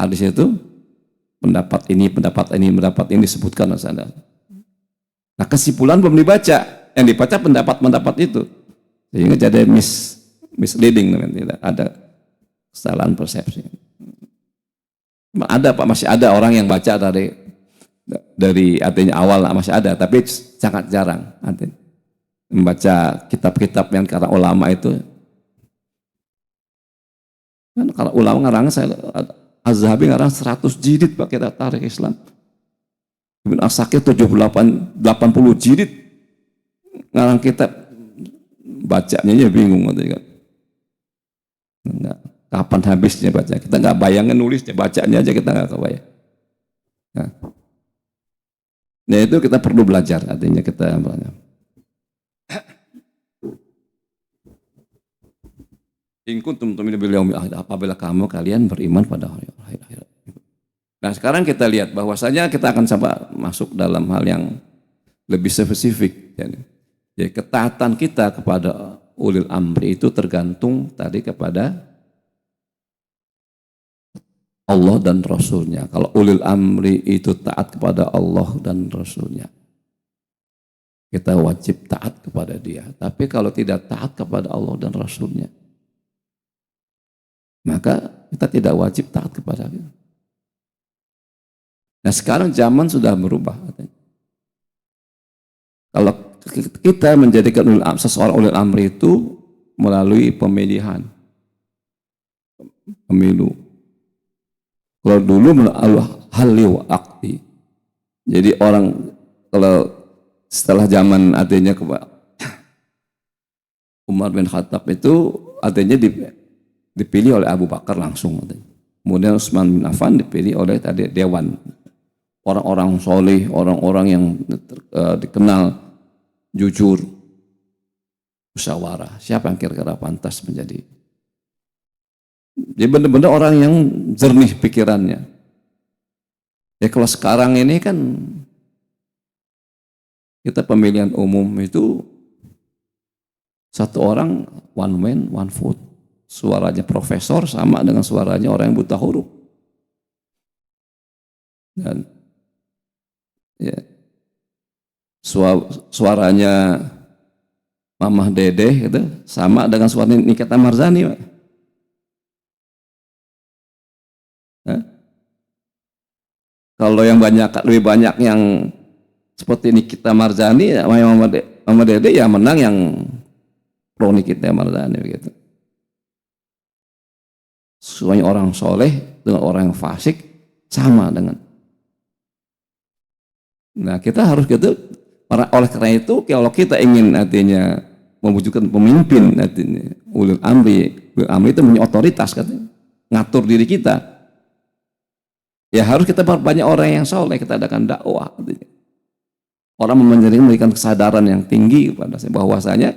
hadis itu pendapat ini disebutkan misalnya. Nah kesimpulan belum dibaca, yang dibaca pendapat itu, sehingga jadi misleading, tidak ada kesalahan persepsi. Ada Pak, masih ada orang yang baca dari artinya awal masih ada, tapi sangat jarang artinya membaca kitab-kitab yang karena ulama itu. Kan kalau ulama ngarang Az-Zahabi ngarang 100 jilid Pak kitab tarikh Islam. Ibn Asakir 80 jilid ngarang kitab, bacanya aja bingung kan. Enggak, kapan habisnya baca? Kita nggak bayangin nulisnya, bacanya aja kita nggak kebayang. Nah itu kita perlu belajar, artinya kita belajar. In kuntum tu'minuna bil yaumil akhir, apabila kalian beriman pada hari akhir. Nah sekarang kita lihat bahwasanya kita akan coba masuk dalam hal yang lebih spesifik. Jadi ketaatan kita kepada ulil amri itu tergantung tadi kepada Allah dan Rasulnya. Kalau ulil amri itu taat kepada Allah dan Rasulnya, kita wajib taat kepada dia. Tapi kalau tidak taat kepada Allah dan Rasulnya, maka kita tidak wajib taat kepada dia. Nah sekarang zaman sudah berubah. Kalau kita menjadikan seseorang ulil amri itu melalui pemilihan, pemilu. Kalau dulu melalui hali wa akti. Jadi orang kalau setelah zaman artinya Umar bin Khattab itu artinya dipilih oleh Abu Bakar langsung. Kemudian Utsman bin Affan dipilih oleh tadi dewan. Orang-orang soleh, orang-orang yang dikenal jujur, musyawarah. Siapa yang kira-kira pantas menjadi? Jadi benar-benar orang yang jernih pikirannya. Ya kalau sekarang ini kan kita pemilihan umum itu satu orang one man one vote. Suaranya profesor sama dengan suaranya orang yang buta huruf. Dan ya, suaranya Mamah Dedeh gitu sama dengan suara Nikita Marzani, Pak. Kalau yang lebih banyak yang seperti Nikita Marzani, Mamah Dedeh ya menang yang pro Nikita Marzani begitu. Suaranya orang soleh dengan orang yang fasik sama dengan. Nah kita harus gitu. Oleh karena itu kalau kita ingin artinya mewujudkan pemimpin artinya ulil amri itu punya otoritas katanya, ngatur diri kita. Ya harus kita banyak orang yang soleh, kita adakan dakwah artinya. Orang memberikan kesadaran yang tinggi kepada saya bahwasanya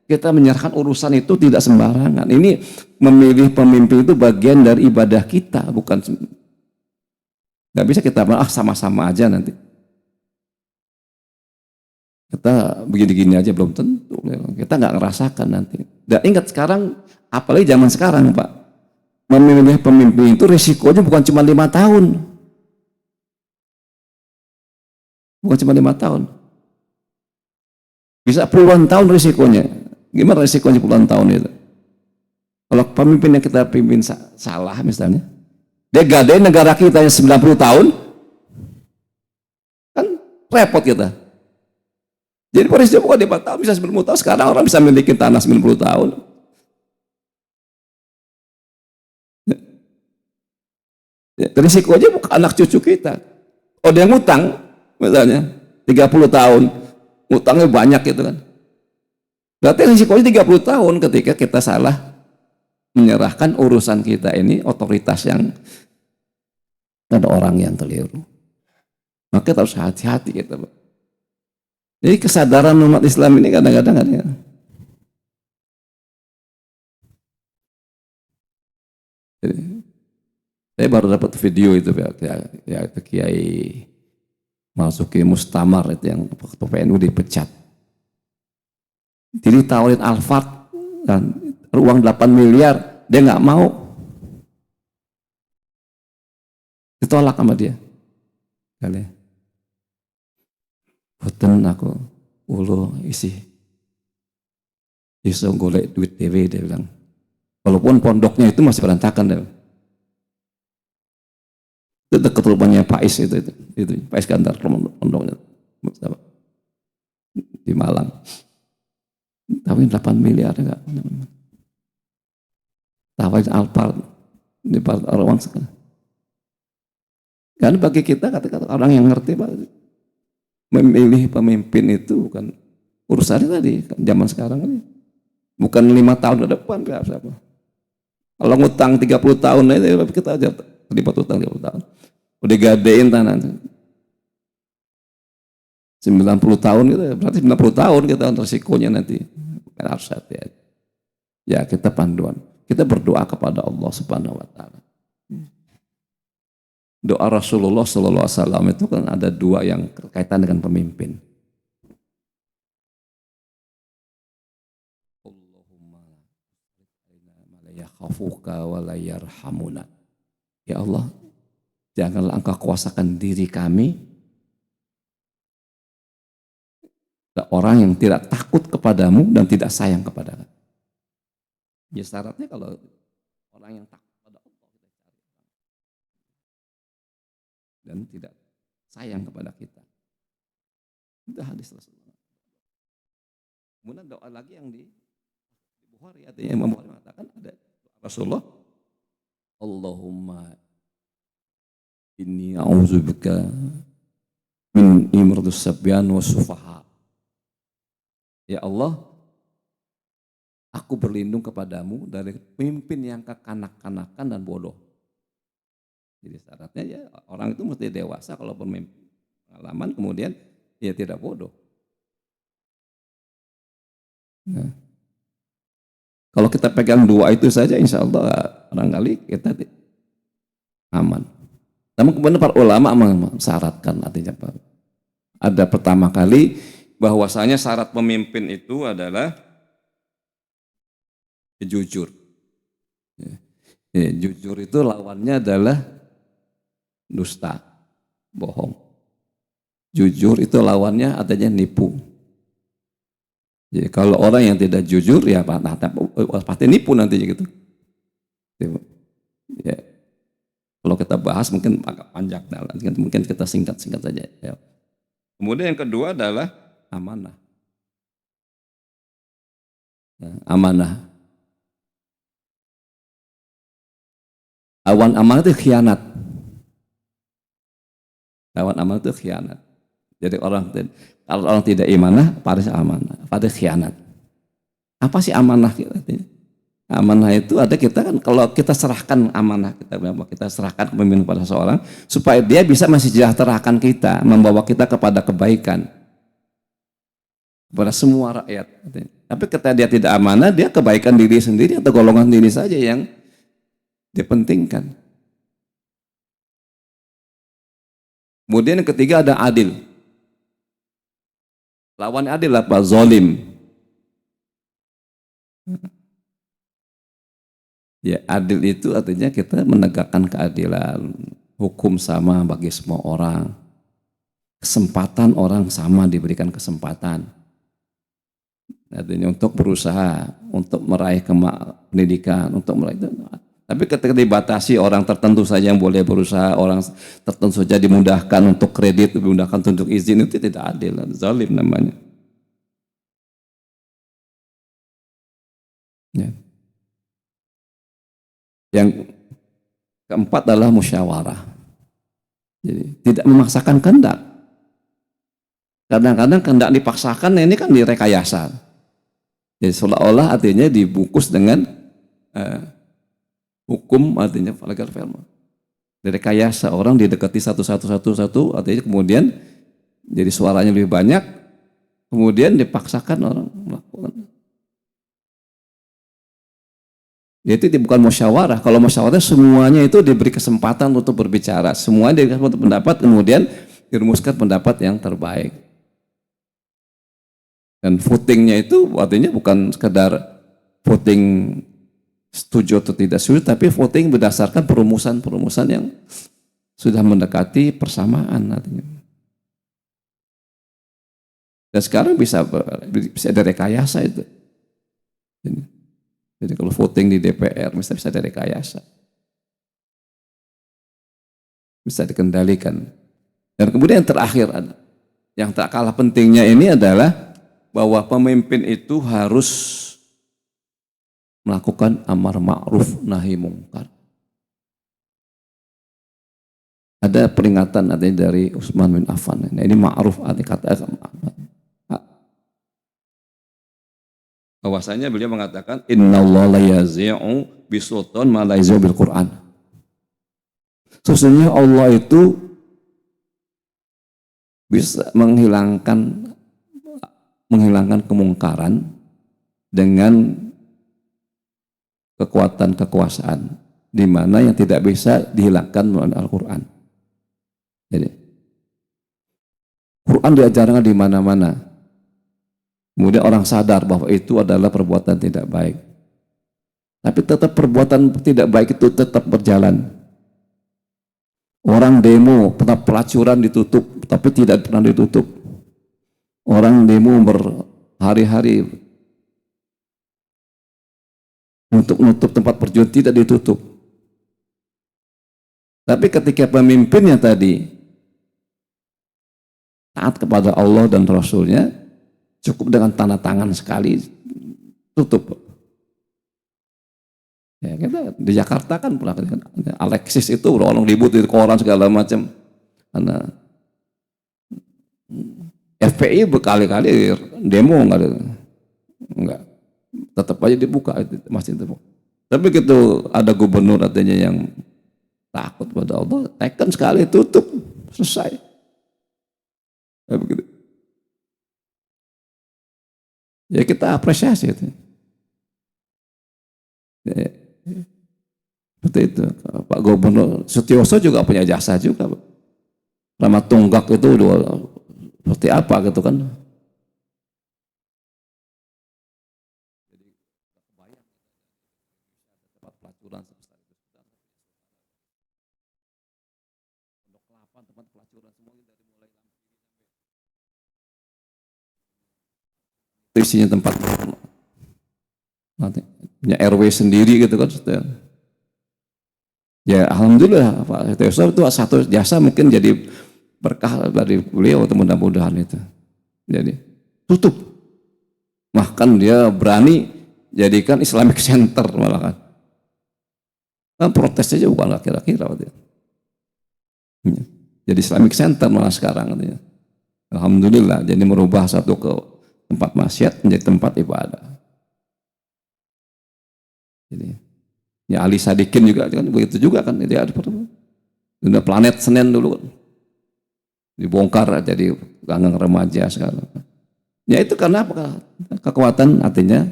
kita menyerahkan urusan itu tidak sembarangan. Ini memilih pemimpin itu bagian dari ibadah kita, bukan. Nggak bisa kita sama-sama aja nanti. Kita begini-gini aja belum tentu. Kita nggak ngerasakan nanti. Dan ingat sekarang, apalagi zaman sekarang Pak, memilih pemimpin itu risikonya bukan cuma 5 tahun. Bukan cuma 5 tahun. Bisa puluhan tahun risikonya. Gimana risikonya puluhan tahun itu? Kalau pemimpin yang kita pimpin salah misalnya, dia gadein negara kita yang 90 tahun, repot kita. Jadi peristiwa bukan 5 tahun bisa 90 tahun. Sekarang orang bisa memiliki tanah 90 tahun. Risikonya bukan anak cucu kita. Oh dia ngutang, misalnya 30 tahun, ngutangnya banyak gitu kan. Berarti risikonya 30 tahun ketika kita salah menyerahkan urusan kita ini otoritas yang ada orang yang keliru. Maka kita harus hati-hati kita. Jadi kesadaran umat Islam ini kadang-kadang ada. Saya baru dapat video itu ya itu Kiai masuki Mustamar itu yang waktu PNU dipecat. Jadi tawarin Alphard dan uang 8 miliar dia nggak mau, ditolak sama dia. Kali, boten aku ulo isi iso golek duit dewe dia bilang. Walaupun pondoknya itu masih berantakan dia. Itu dekat rumahnya Pak Is itu Pak Is Kantar pondoknya di Malang. Tapi 8 miliar enggak. Tawarin Alphard di orang sekarang. Karena bagi kita kata-kata orang yang ngerti Pak, memilih pemimpin itu bukan urusannya tadi zaman sekarang ini. Bukan 5 tahun ke depan siapa. Kalau ngutang 30 tahun aja kita aja terlibat utang 30 tahun. Udah gadein tanah 90 tahun gitu, berarti 90 tahun kita resikonya nanti. Harus hati-hati. Ya kita panduan. Kita berdoa kepada Allah Subhanahu wa taala. Doa Rasulullah sallallahu alaihi wasallam itu kan ada 2 yang berkaitan dengan pemimpin. Allahumma la yakhafuka wa la yarhamuna. Ya Allah, janganlah Engkau kuasakan diri kami, orang yang tidak takut kepadamu dan tidak sayang kepada kami. Ya syaratnya kalau orang yang takut kepada Allah dan tidak sayang kepada kita. Itu hadis Rasulullah. Kemudian doa lagi yang di Bukhari, artinya Imam Bukhari mengatakan ada Rasulullah, Allahumma inni a'udzubika min imradus sabyan wa sufaha. Ya Allah, aku berlindung kepadamu dari pemimpin yang kekanak-kanakan dan bodoh. Jadi syaratnya ya orang itu mesti dewasa kalau pemimpin pengalaman, kemudian dia tidak bodoh. Nah, kalau kita pegang 2 itu saja, insya Allah barangkali kita aman. Namun kemudian para ulama mensyaratkan, artinya ada pertama kali bahwasanya syarat pemimpin itu adalah jujur. Jujur itu lawannya adalah dusta, bohong. Jujur itu lawannya adanya nipu. Jadi kalau orang yang tidak jujur ya pasti nipu nantinya gitu. Ya. Kalau kita bahas mungkin agak panjang, mungkin kita singkat-singkat saja. Ya. Kemudian yang kedua adalah amanah. Ya, amanah. Lawan amanah itu khianat. Lawan amanah itu khianat. Jadi kalau orang tidak amanah, pada amanah, pada khianat. Apa sih amanah kita? Amanah itu ada kita kan kalau kita serahkan amanah kita serahkan kepemimpinan pada seseorang supaya dia bisa mensejahterakan kita, membawa kita kepada kebaikan kepada semua rakyat. Tapi ketika dia tidak amanah, dia kebaikan diri sendiri atau golongan diri saja yang dipentingkan. Kemudian yang ketiga ada adil. Lawan adil apa? Zolim. Ya, adil itu artinya kita menegakkan keadilan, hukum sama bagi semua orang, kesempatan orang sama diberikan kesempatan. Artinya untuk berusaha, untuk meraih pendidikan, untuk meraih itu. Tapi ketika dibatasi orang tertentu saja yang boleh berusaha, orang tertentu saja dimudahkan untuk kredit, dimudahkan untuk izin, itu tidak adil, zalim namanya. Ya. Yang keempat adalah musyawarah. Jadi tidak memaksakan kehendak. Kadang-kadang kehendak dipaksakan, ini kan direkayasa. Jadi seolah-olah artinya dibungkus dengan hukum, artinya legal firman. Direkayasa, orang didekati satu, artinya kemudian jadi suaranya lebih banyak, kemudian dipaksakan orang melakukan. Itu bukan musyawarah. Kalau musyawarah semuanya itu diberi kesempatan untuk berbicara, semuanya diberi kesempatan untuk pendapat, kemudian dirumuskan pendapat yang terbaik. Dan votingnya itu artinya bukan sekedar voting setuju atau tidak setuju, tapi voting berdasarkan perumusan yang sudah mendekati persamaan artinya. Dan sekarang bisa ada rekayasa itu. Jadi kalau voting di DPR bisa ada rekayasa. Bisa dikendalikan. Dan kemudian yang terakhir, yang tak kalah pentingnya ini adalah bahwa pemimpin itu harus melakukan amar ma'ruf nahi mungkar. Ada peringatan dari Utsman bin Affan. Ini ma'ruf, arti kata bahwasanya beliau mengatakan innallaha la yazi'u bisultan ma la yazi'u bil Qur'an. Sesungguhnya Allah itu bisa menghilangkan kemungkaran dengan kekuatan kekuasaan, di mana yang tidak bisa dihilangkan melalui Al-Quran. Jadi, Quran diajarkan di mana-mana. Kemudian orang sadar bahwa itu adalah perbuatan tidak baik. Tapi tetap perbuatan tidak baik itu tetap berjalan. Orang demo, pelacuran ditutup, tapi tidak pernah ditutup. Orang demo berhari-hari untuk menutup tempat perjuangan tidak ditutup. Tapi ketika pemimpinnya tadi taat kepada Allah dan Rasulnya, cukup dengan tanda tangan sekali tutup. Ya, kita di Jakarta kan pernah Alexis itu orang ribut di koran segala macam. Karena FPI berkali-kali demo enggak. Tetap aja dibuka, masih terbuka. Tapi gitu ada gubernur artinya yang takut pada Allah, tekan sekali tutup, selesai. Ya, begitu. Ya kita apresiasi itu. Ya, seperti itu. Pak Gubernur Sutioso juga punya jasa juga. Rahmat Tunggak itu seperti apa gitu kan. Isinya tempat punya RW sendiri gitu kan. Ya alhamdulillah Pak Sutioso itu satu jasa mungkin jadi berkah dari beliau, mudah-mudahan itu. Jadi tutup. Bahkan dia berani jadikan Islamic Center malah kan. Nah, protes aja bukan kira-kira waktu itu. Jadi Islamic Center malah sekarang katanya. Alhamdulillah jadi merubah satu ke tempat maksiat menjadi tempat ibadah. Jadi ya Ali Sadikin juga kan begitu juga kan, dia ada udah planet Senin dulu dibongkar jadi ganggang remaja sekarang. Ya itu karena apa? Kekuatan artinya.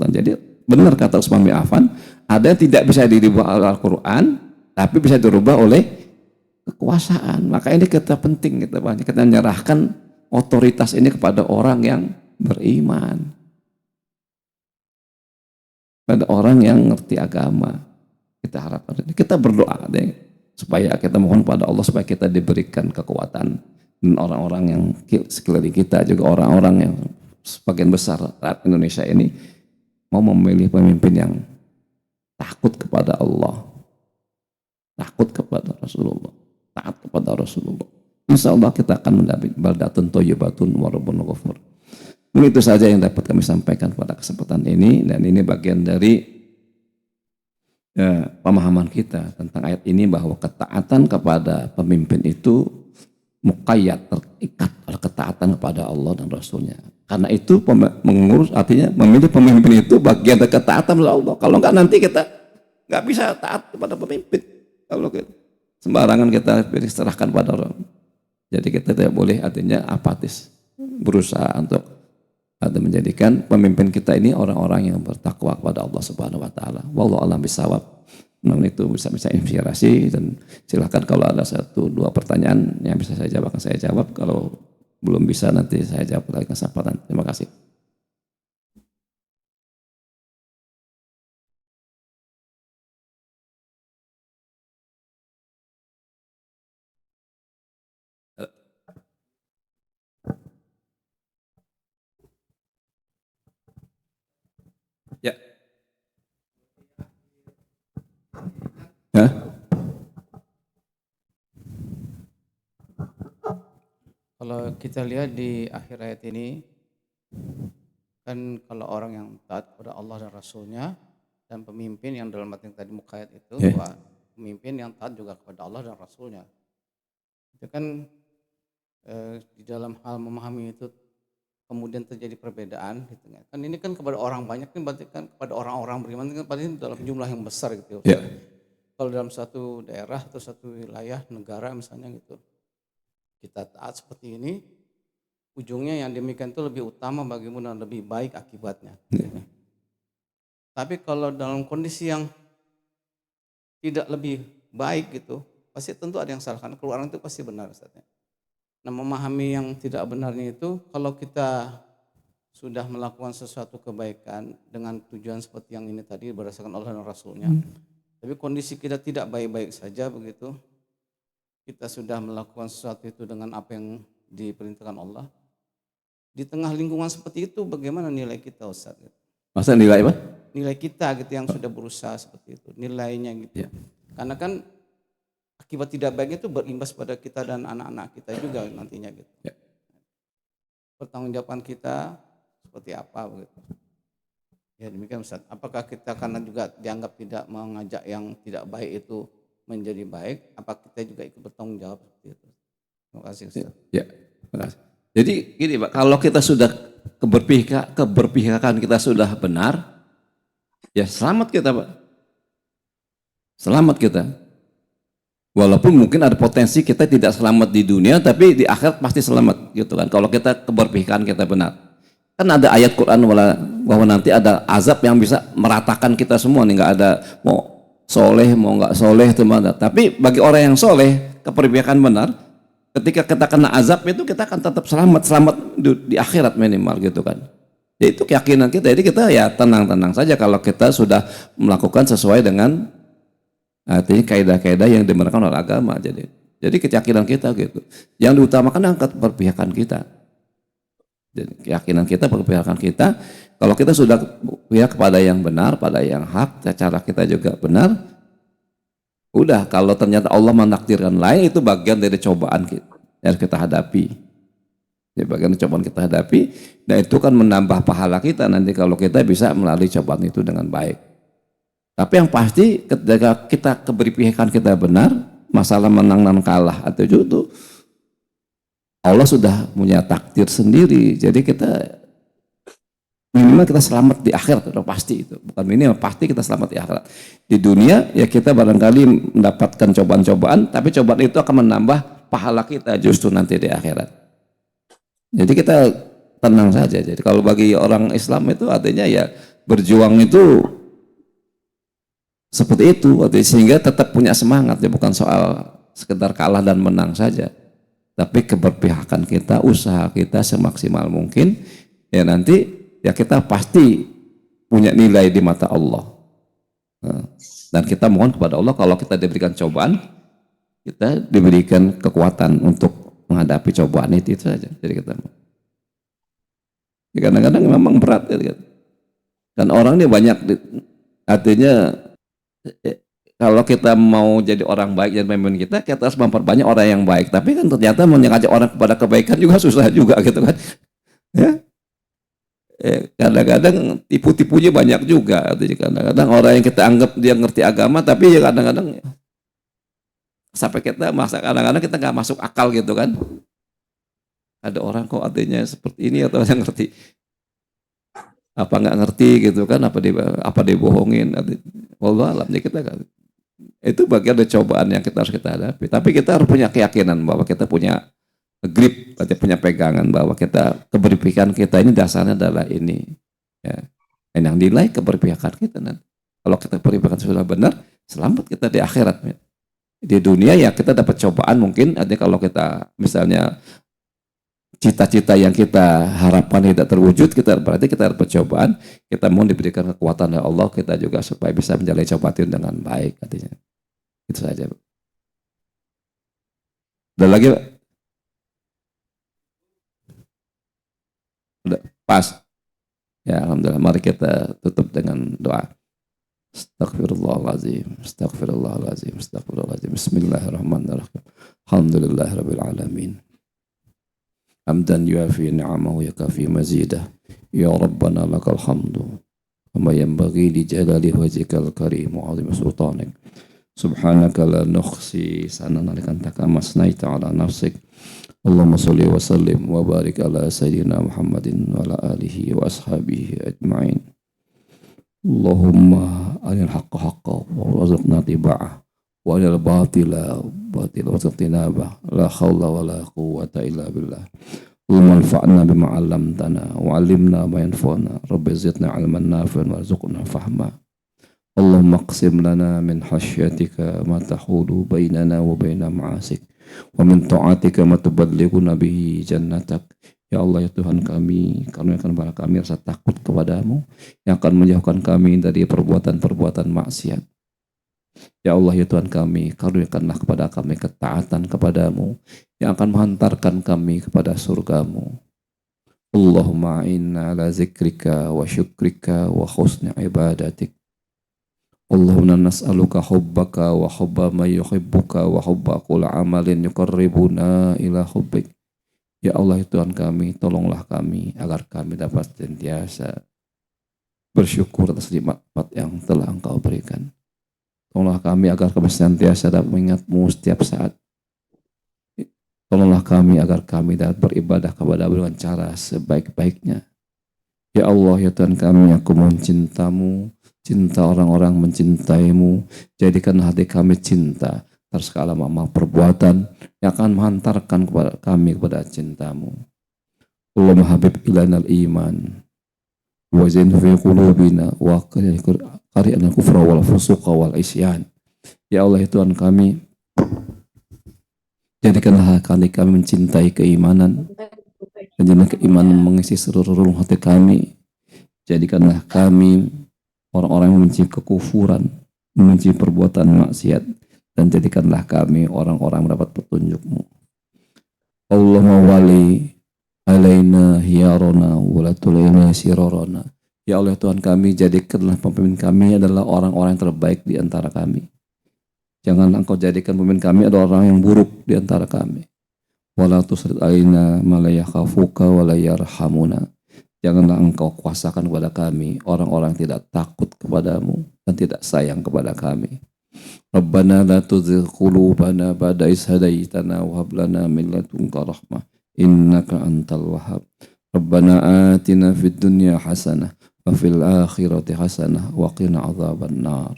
Jadi benar kata Utsman bin Affan, ada yang tidak bisa dirubah Al-Quran, tapi bisa dirubah oleh kekuasaan. Maka ini kita penting, kita menyerahkan otoritas ini kepada orang yang beriman, pada orang yang ngerti agama. Kita harapkan, kita berdoa deh, supaya kita mohon pada Allah supaya kita diberikan kekuatan, dan orang-orang yang sekeliling kita juga orang-orang yang sebagian besar rakyat Indonesia ini mau memilih pemimpin yang takut kepada Allah, takut kepada Rasulullah, taat kepada Rasulullah. Insya Allah kita akan mendapat baldatun thayyibatun wa rabbun ghafur. Mungkin itu saja yang dapat kami sampaikan pada kesempatan ini, dan ini bagian dari pemahaman kita tentang ayat ini, bahwa ketaatan kepada pemimpin itu muqayyad, terikat oleh ketaatan kepada Allah dan Rasulnya. Karena itu mengurus, artinya memilih pemimpin itu bagian dari ketaatan kepada Allah. Kalau enggak nanti kita nggak bisa taat kepada pemimpin. Kalau sembarangan kita serahkan pada orang. Jadi kita tidak boleh artinya apatis, berusaha untuk atau menjadikan pemimpin kita ini orang-orang yang bertakwa kepada Allah Subhanahu wa taala. Wallahu a'lam bishawab. Memang itu bisa inspirasi, dan silakan kalau ada 1-2 pertanyaan yang bisa saya jawab, saya jawab. Kalau belum bisa nanti saya jawab lagi kesempatan. Terima kasih. Ya. Hah? Kalau kita lihat di akhir ayat ini, kan kalau orang yang taat kepada Allah dan Rasulnya, dan pemimpin yang dalam arti yang tadi muqayyad itu, bahwa pemimpin yang taat juga kepada Allah dan Rasulnya. Itu kan di dalam hal memahami itu kemudian terjadi perbedaan gitu kan. Kan ini kan kepada orang banyak, kan berarti kan kepada orang-orang beriman kan berarti dalam jumlah yang besar gitu. Ya. Kalau dalam satu daerah atau satu wilayah negara misalnya gitu, kita taat seperti ini, ujungnya yang demikian itu lebih utama bagaimana lebih baik akibatnya. Ya. Tapi kalau dalam kondisi yang tidak lebih baik gitu, pasti tentu ada yang salah, karena keluaran itu pasti benar Ustaznya. Nah, memahami yang tidak benarnya itu, kalau kita sudah melakukan sesuatu kebaikan dengan tujuan seperti yang ini tadi berdasarkan Allah dan Rasulnya, tapi kondisi kita tidak baik-baik saja begitu, kita sudah melakukan sesuatu itu dengan apa yang diperintahkan Allah, di tengah lingkungan seperti itu bagaimana nilai kita Ustaz? Masa nilai apa? Nilai kita gitu yang sudah berusaha seperti itu, nilainya gitu. Ya. Karena kan akibat tidak baik itu berimbas pada kita dan anak-anak kita juga nantinya gitu. Ya. Pertanggungjawaban kita seperti apa begitu. Ya demikian Ustaz. Apakah kita karena juga dianggap tidak mengajak yang tidak baik itu menjadi baik, apa kita juga ikut bertanggung jawab seperti itu? Terima kasih Ustaz. Ya, terima kasih. Jadi gini Pak, kalau kita sudah keberpihakan kita sudah benar, ya selamat kita Pak. Selamat kita. Walaupun mungkin ada potensi kita tidak selamat di dunia, tapi di akhirat pasti selamat gitu kan. Kalau kita keberpihakan kita benar. Kan ada ayat Quran bahwa nanti ada azab yang bisa meratakan kita semua nih, nggak ada mau soleh mau nggak soleh itu mana. Tapi bagi orang yang soleh keberpihakan benar, ketika kita kena azab itu kita akan tetap selamat di akhirat minimal gitu kan. Ya, itu keyakinan kita. Jadi kita ya tenang-tenang saja kalau kita sudah melakukan sesuai dengan artinya kaidah-kaidah yang dibenarkan oleh agama. Jadi keyakinan kita gitu. Yang diutamakan angkat keberpihakan kita. Jadi keyakinan kita, keberpihakan kita. Kalau kita sudah pihak kepada yang benar, pada yang hak, cara kita juga benar. Udah, kalau ternyata Allah menakdirkan lain, itu bagian dari cobaan kita yang kita hadapi. Ya, bagian dari cobaan kita hadapi, dan itu kan menambah pahala kita nanti kalau kita bisa melalui cobaan itu dengan baik. Tapi yang pasti ketika kita keberpihakan kita benar, masalah menang dan kalah atau itu Allah sudah punya takdir sendiri. Jadi kita minimal kita selamat di akhirat, sudah pasti itu. Bukan minimal, pasti kita selamat di akhirat. Di dunia ya kita barangkali mendapatkan cobaan-cobaan, tapi cobaan itu akan menambah pahala kita justru nanti di akhirat. Jadi kita tenang saja. Jadi kalau bagi orang Islam itu artinya ya berjuang itu seperti itu, sehingga tetap punya semangat, ya bukan soal sekedar kalah dan menang saja, tapi keberpihakan kita, usaha kita semaksimal mungkin, ya nanti ya kita pasti punya nilai di mata Allah. Dan kita mohon kepada Allah kalau kita diberikan cobaan, kita diberikan kekuatan untuk menghadapi cobaan itu saja. Jadi kita kadang-kadang memang berat ya, kan orang ini banyak artinya Kalau kita mau jadi orang baik dan pemimpin kita harus memperbanyak orang yang baik. Tapi kan ternyata mengajak orang kepada kebaikan juga susah juga gitu kan. Ya, kadang-kadang tipu-tipunya banyak juga. Kadang-kadang orang yang kita anggap dia ngerti agama, tapi ya kadang-kadang sampai kita masa kadang-kadang kita nggak masuk akal gitu kan. Ada orang kok artinya seperti ini atau yang ngerti apa nggak ngerti gitu kan, apa dia bohongin. Wallah alam kita kan. Itu bagian dari cobaan yang kita harus kita hadapi. Tapi kita harus punya keyakinan bahwa kita punya grip, berarti punya pegangan bahwa keberpihakan kita ini dasarnya adalah ini. Ya. Dan yang nilai keberpihakan kita nanti. Kalau kita berpihakan sudah benar, selamat kita di akhirat. Di dunia ya kita dapat cobaan mungkin. Artinya kalau kita misalnya cita-cita yang kita harapkan tidak terwujud, berarti kita dapat cobaan. Kita mau diberikan kekuatan oleh Allah, kita juga supaya bisa menjalani cobaan itu dengan baik. Artinya itu saja. Udah lagi, Pak? Udah pas. Ya, alhamdulillah. Mari kita tutup dengan doa. Astaghfirullahaladzim, astaghfirullahaladzim, astaghfirullahaladzim. Bismillahirrahmanirrahim. Alhamdulillahirabbil alamin. Hamdan yuafi ni'amahu yakafi mazidah. Ya Rabbana lakal hamdu. Kama yanbaghi li jalali wajhikal karim wa 'azimi sultanik. Subhanaka la nukhsi sanana anta kama asnaita ala nafsik. Allahumma shalli wa sallim wa barik ala sayyidina Muhammadin wa ala alihi wa ashabihi ajma'in. Allahumma arina al-haqqa haqqan wa warzuqna tiba'ah wa arina al-batila batila wa tinabah. La haula wa la quwwata illa billah. Allahumma anfa'na bima 'allamtana wa 'allimna ma yanfa'una. Rabbi zidna 'ilman nafi'an warzuqna fahma. Allahumma qsim lana min khasyatika ma tahulu bainana wa baina ma'asik wa min ta'atika ma tuballighuna bihi jannatak. Ya Allah ya Tuhan kami, karuniakan kepada kami rasa takut kepadamu yang akan menjauhkan kami dari perbuatan-perbuatan maksiat. Ya Allah ya Tuhan kami, karuniakanlah kepada kami ketaatan kepadamu yang akan menghantarkan kami kepada surgamu. Allahumma inna ala zikrika wa syukrika wa husni ibadatik. Allahumma nas'aluka hubbaka wa hubba man yuhibbuka wa hubba kulli amalin yuqarribuna ila hubbik. Ya Allah Tuhan kami, tolonglah kami agar kami dapat senantiasa bersyukur atas nikmat yang telah Engkau berikan. Tolonglah kami agar kami senantiasa dapat mengingat-Mu setiap saat. Tolonglah kami agar kami dapat beribadah kepada-Mu dengan cara sebaik-baiknya. Ya Allah ya Tuhan kami, aku mencintamu, cinta orang-orang mencintaimu, jadikan hati kami cinta atas segala macam perbuatan yang akan menghantarkan kepada kami kepada cintamu. Allahumma habib ilanal iman wa zin fi qulubina wa qari'na kufra wal fusuqa wal isyan. Ya Allah ya Tuhan kami, jadikanlah hati kami mencintai keimanan, dan jadikanlah keimanan mengisi seluruh relung hati kami. Jadikanlah kami orang-orang yang membenci kekufuran, membenci perbuatan maksiat, dan jadikanlah kami orang-orang mendapat petunjuk-Mu. Allahumma wali alaina hiyarona walatulaina sirorona. Ya Allah Tuhan kami, jadikanlah pemimpin kami adalah orang-orang yang terbaik di antara kami. Janganlah Engkau jadikan pemimpin kami adalah orang yang buruk di antara kami. Wala tusrid alaina ma la yakhafuka wa la yarhamuna. Janganlah Engkau kuasakan kepada kami orang-orang yang tidak takut kepadamu dan tidak sayang kepada kami. Rabbana la tuzigh qulubana ba'da idh hadaitana wa hab lana min ladunka rahmah innaka antal wahhab. Rabbana atina fid dunya hasanah wa fil akhirati hasanah wa qina adzaban nar.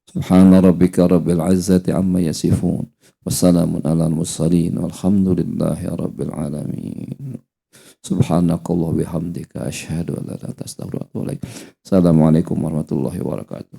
Subhana rabbika rabbil izzati amma yasifun wa salamun alal mursalin walhamdulillahi rabbil alamin. Subhanakallah bihamdika asyhadu an la ilaha illa anta astaghfiruka wa atubu ilaik. Assalamualaikum warahmatullahi wabarakatuh.